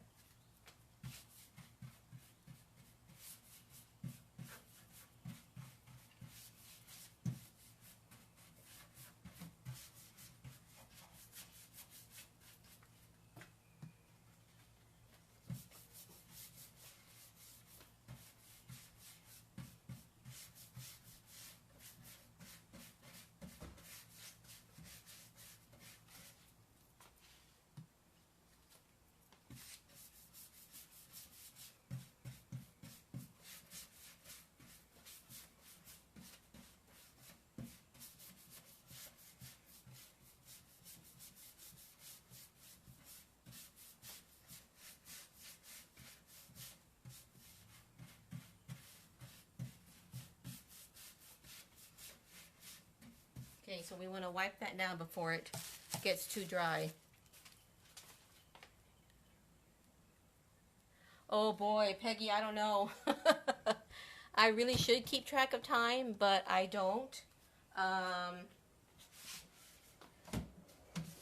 Okay, so we want to wipe that down before it gets too dry. Oh boy, Peggy, I don't know. I really should keep track of time, but I don't.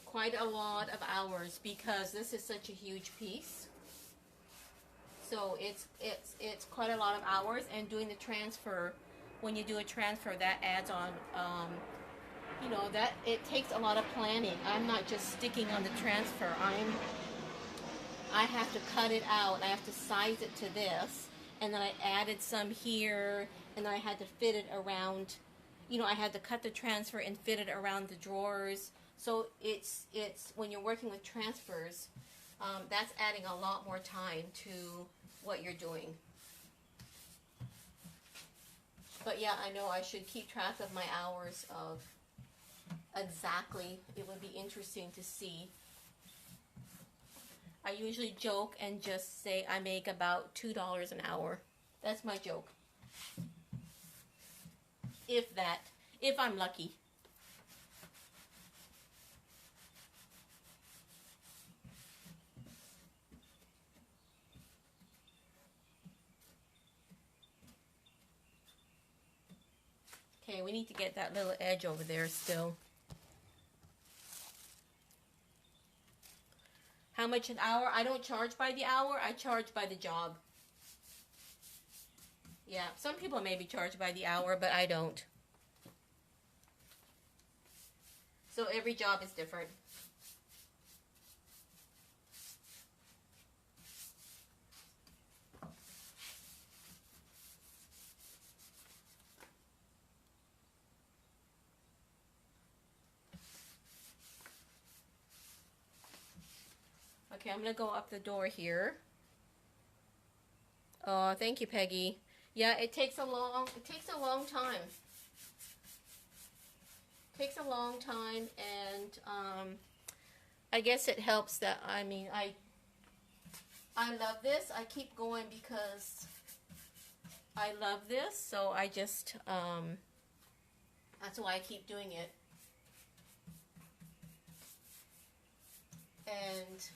Quite a lot of hours because this is such a huge piece. So it's quite a lot of hours, and doing the transfer, when you do a transfer, that adds on, you know, that it takes a lot of planning. I'm not just sticking on the transfer. I have to cut it out. I have to size it to this, and then I added some here, and then I had to fit it around, you know, I had to cut the transfer and fit it around the drawers. So it's when you're working with transfers, that's adding a lot more time to what you're doing. But yeah, I know I should keep track of my hours of exactly. It would be interesting to see. I usually joke and just say I make about $2 an hour. That's my joke. If that, if I'm lucky. Okay, we need to get that little edge over there still. How much an hour? I don't charge by the hour. I charge by the job. Yeah, some people maybe charge by the hour, but I don't. So every job is different. Okay, I'm going to go up the door here. Oh, thank you, Peggy. Yeah, it takes a long time. It takes a long time, and I guess it helps that, I mean, I love this. I keep going because I love this, so I just, that's why I keep doing it. And,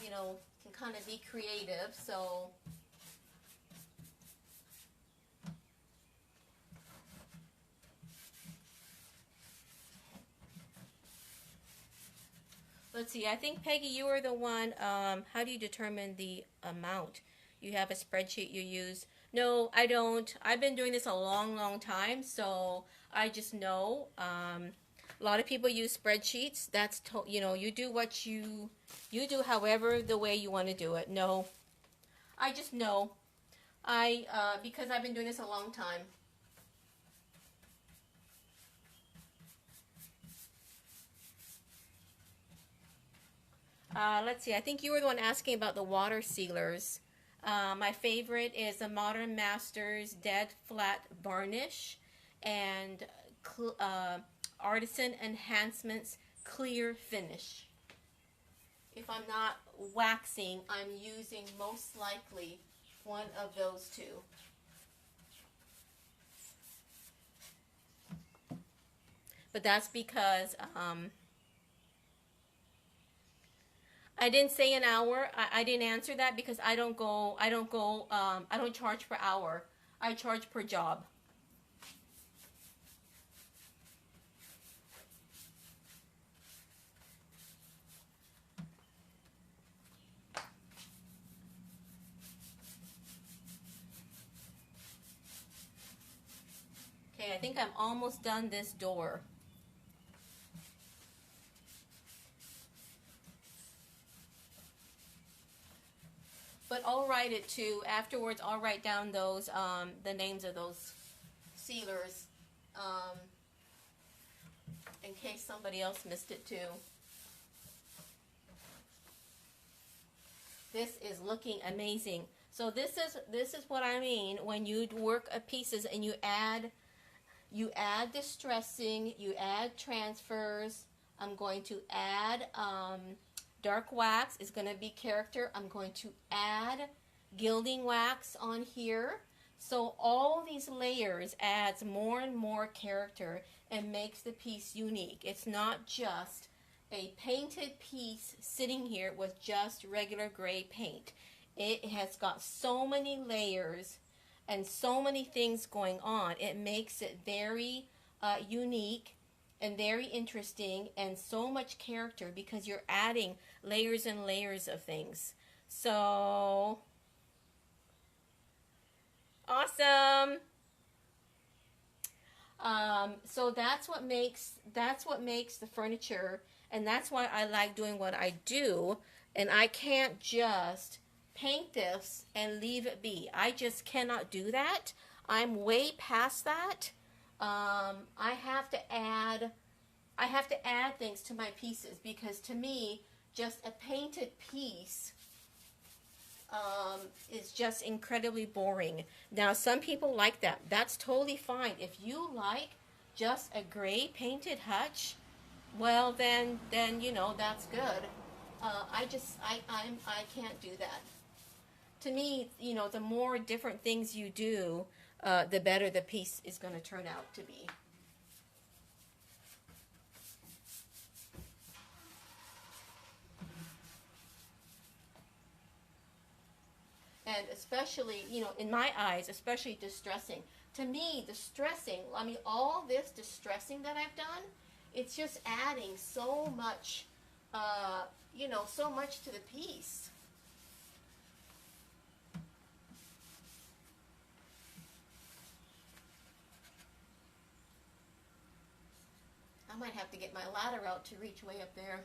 you know, can kind of be creative, so let's see, I think, Peggy, you were the one, how do you determine the amount? You have a spreadsheet you use? No, I don't. I've been doing this a long time, so I just know. A lot of people use spreadsheets. That's, you know, you do what you do however the way you want to do it. No, I just know. Because I've been doing this a long time. Let's see, I think you were the one asking about the water sealers. My favorite is the Modern Masters Dead Flat Varnish and Artisan Enhancements Clear Finish. If I'm not waxing, I'm using most likely one of those two. But that's because I didn't say an hour. I didn't answer that because I don't charge per hour. I charge per job. Okay, I think I'm almost done this door. But I'll write it too. Afterwards, I'll write down those, the names of those sealers, in case somebody else missed it too. This is looking amazing. So this is what I mean when you work pieces and you add distressing, you add transfers. I'm going to add dark wax is going to be character. I'm going to add gilding wax on here. So all these layers adds more and more character and makes the piece unique. It's not just a painted piece sitting here with just regular gray paint. It has got so many layers and so many things going on. It makes it very unique and very interesting and so much character because you're adding layers and layers of things. So awesome. So that's what makes the furniture, and that's why I like doing what I do. And I can't just paint this and leave it be. I just cannot do that. I'm way past that. I have to add things to my pieces because to me, just a painted piece is just incredibly boring. Now, some people like that. That's totally fine. If you like just a gray painted hutch, well, then you know that's good. I can't do that. To me, you know, the more different things you do, the better the piece is going to turn out to be. And especially, you know, in my eyes, especially distressing. To me, distressing, I mean, all this distressing that I've done, it's just adding so much, you know, so much to the piece. I might have to get my ladder out to reach way up there.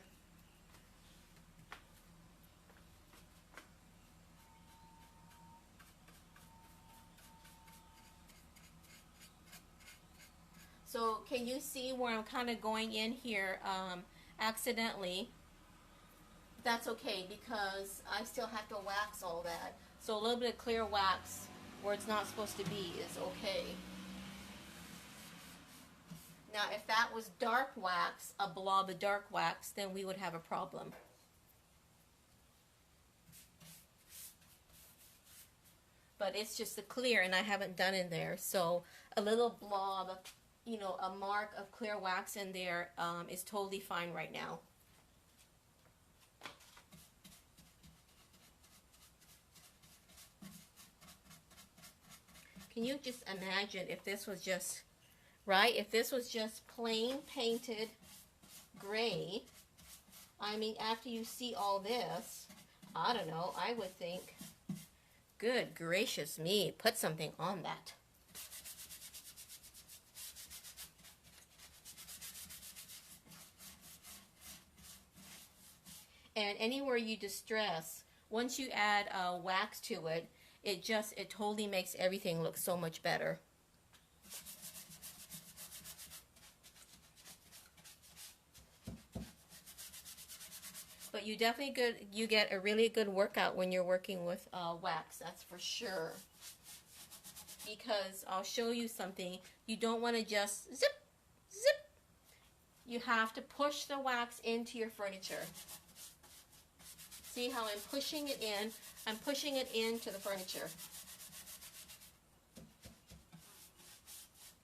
So can you see where I'm kind of going in here accidentally? That's okay because I still have to wax all that. So a little bit of clear wax where it's not supposed to be is okay. Now if that was dark wax, a blob of dark wax, then we would have a problem. But it's just the clear and I haven't done in there. So a little blob, you know, a mark of clear wax in there is totally fine right now. Can you just imagine if this was just, right, if this was just plain painted gray, I mean, after you see all this, I don't know, I would think, good gracious me, put something on that. And anywhere you distress, once you add wax to it, it totally makes everything look so much better. But you definitely get a really good workout when you're working with wax, that's for sure. Because I'll show you something, you don't want to just zip, zip. You have to push the wax into your furniture. See how I'm pushing it in? I'm pushing it into the furniture.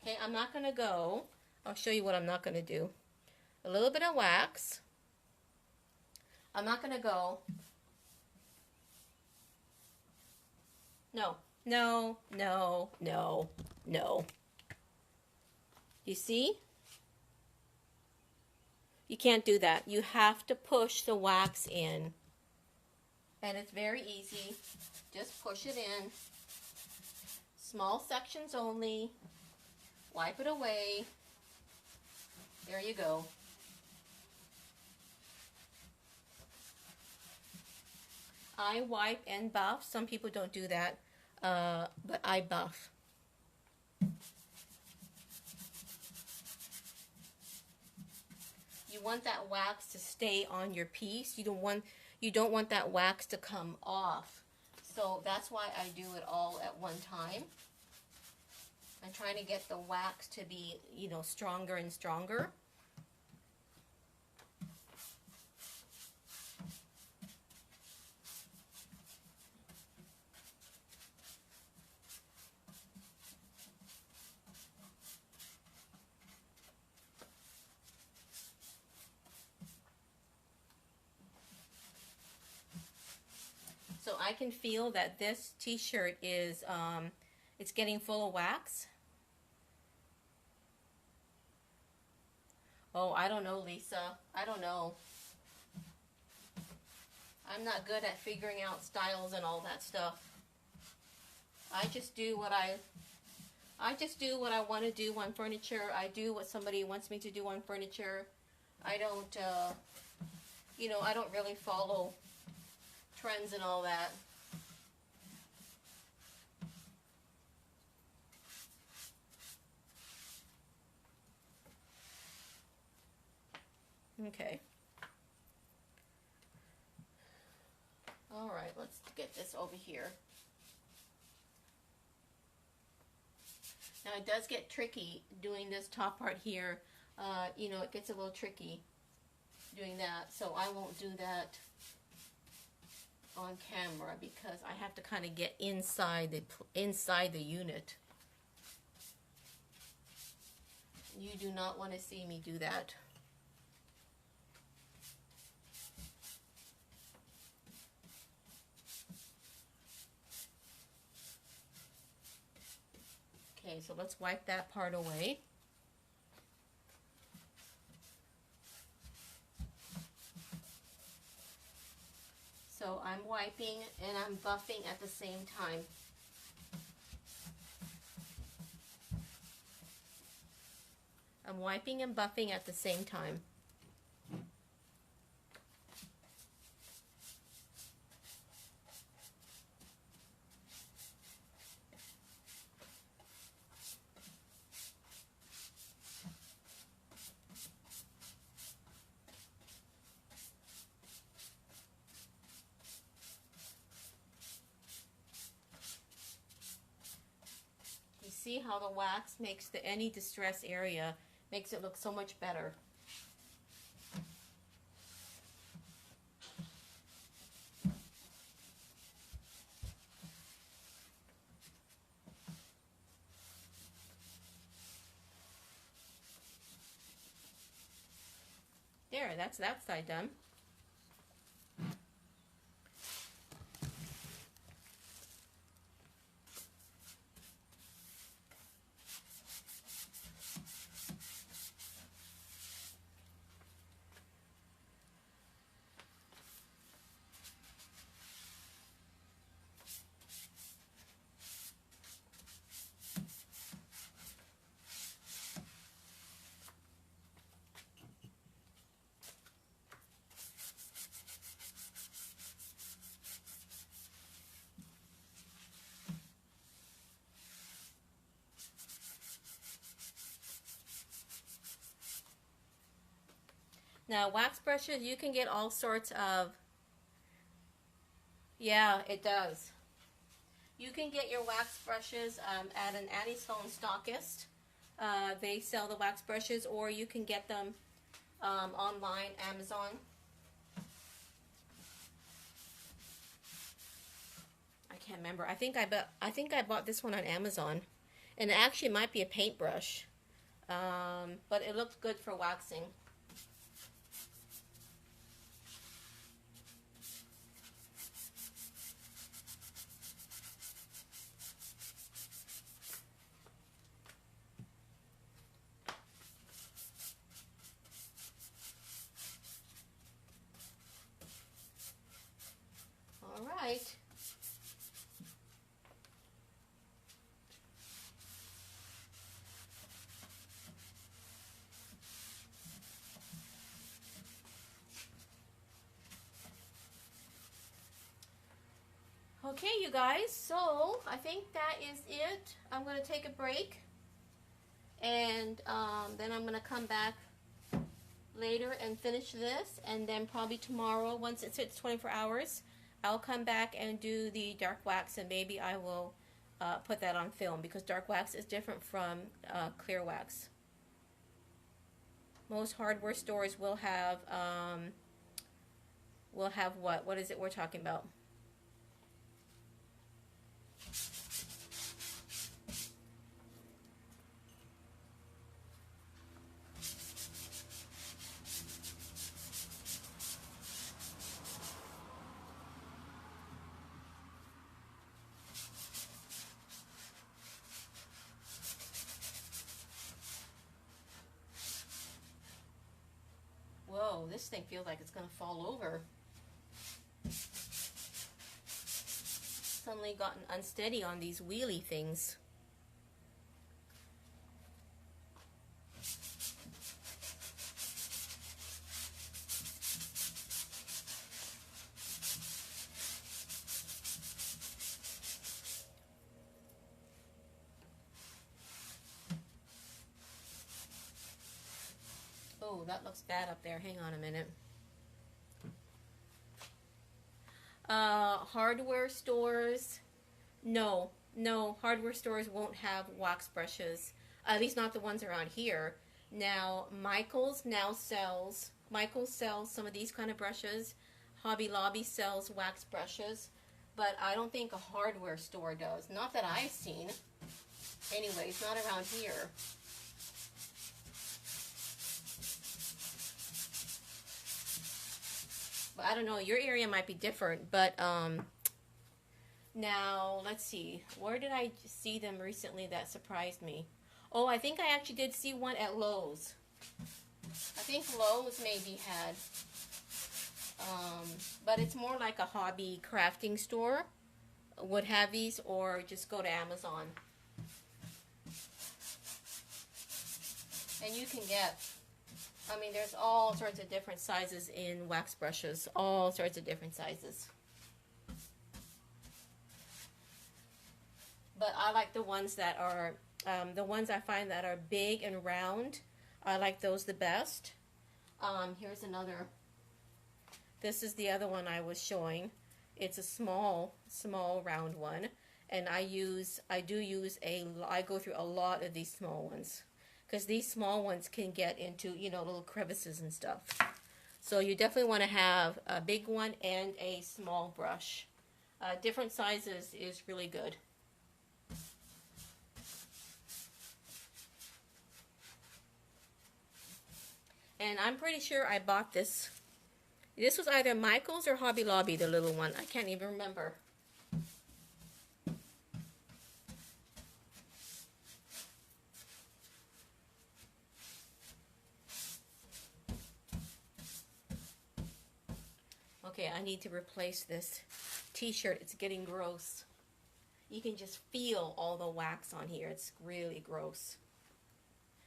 Okay, I'm not going to go. I'll show you what I'm not going to do. A little bit of wax. I'm not going to go. No, no, no, no, no. You see? You can't do that. You have to push the wax in. And it's very easy. Just push it in. Small sections only. Wipe it away. There you go. I wipe and buff. Some people don't do that, but I buff. You want that wax to stay on your piece. You don't want that wax to come off. So that's why I do it all at one time. I'm trying to get the wax to be, you know, stronger and stronger. I can feel that this t-shirt is, it's getting full of wax. Oh, I don't know, Lisa. I don't know. I'm not good at figuring out styles and all that stuff. I just do what I want to do on furniture. I do what somebody wants me to do on furniture. I don't, you know, I don't really follow trends and all that. Okay. All right, let's get this over here. Now it does get tricky doing this top part here. You know, it gets a little tricky doing that, so I won't do that on camera because I have to kind of get inside the unit. You do not want to see me do that. Okay, so let's wipe that part away. So I'm wiping and I'm buffing at the same time. I'm wiping and buffing at the same time. See how the wax makes any distress area, makes it look so much better. There, that's that side done. Now, wax brushes, you can get all sorts of, yeah, it does. You can get your wax brushes at an Annie Sloan stockist. They sell the wax brushes, or you can get them online, Amazon. I can't remember. I think I bought this one on Amazon, and it actually might be a paintbrush, but it looks good for waxing. All right. Okay, you guys, so I think that is it. I'm going to take a break, and then I'm going to come back later and finish this, and then probably tomorrow, once it hits 24 hours, I'll come back and do the dark wax, and maybe I will put that on film, because dark wax is different from clear wax. Most hardware stores will have what? What is it we're talking about? this thing feels like it's going to fall over. Suddenly gotten unsteady on these wheelie things. Oh, that looks bad up there. Hang on a minute. Hardware stores, no, hardware stores won't have wax brushes, at least not the ones around here. Now, Michaels sells some of these kind of brushes. Hobby Lobby sells wax brushes, but I don't think a hardware store does. Not that I've seen. Anyways, not around here. But I don't know, your area might be different, but now let's see, where did I see them recently that surprised me? Oh, I think I actually did see one at Lowe's. I think Lowe's maybe had, but it's more like a hobby crafting store would have these, or just go to Amazon. And you can get, I mean, there's all sorts of different sizes in wax brushes. All sorts of different sizes. But I like the ones that are, the ones I find that are big and round. I like those the best. Here's another. This is the other one I was showing. It's a small round one. And I go through a lot of these small ones. Because these small ones can get into, you know, little crevices and stuff. So you definitely want to have a big one and a small brush. Different sizes is really good. And I'm pretty sure I bought this. This was either Michael's or Hobby Lobby, the little one. I can't even remember. Okay, I need to replace this t-shirt. It's getting gross. You can just feel all the wax on here. It's really gross.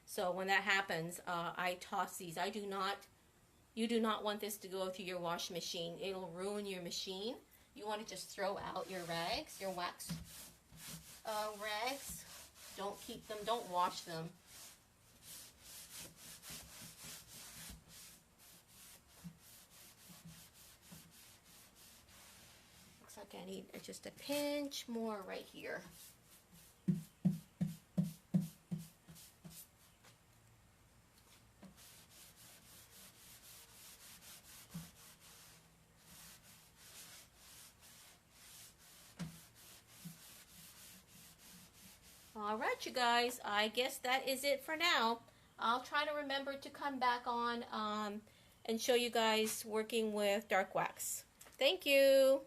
So when that happens, I toss these. You do not want this to go through your wash machine. It'll ruin your machine. You want to just throw out your rags, your wax rags. Don't keep them, don't wash them. I need just a pinch more right here. All right, you guys, I guess that is it for now. I'll try to remember to come back on and show you guys working with dark wax. Thank you.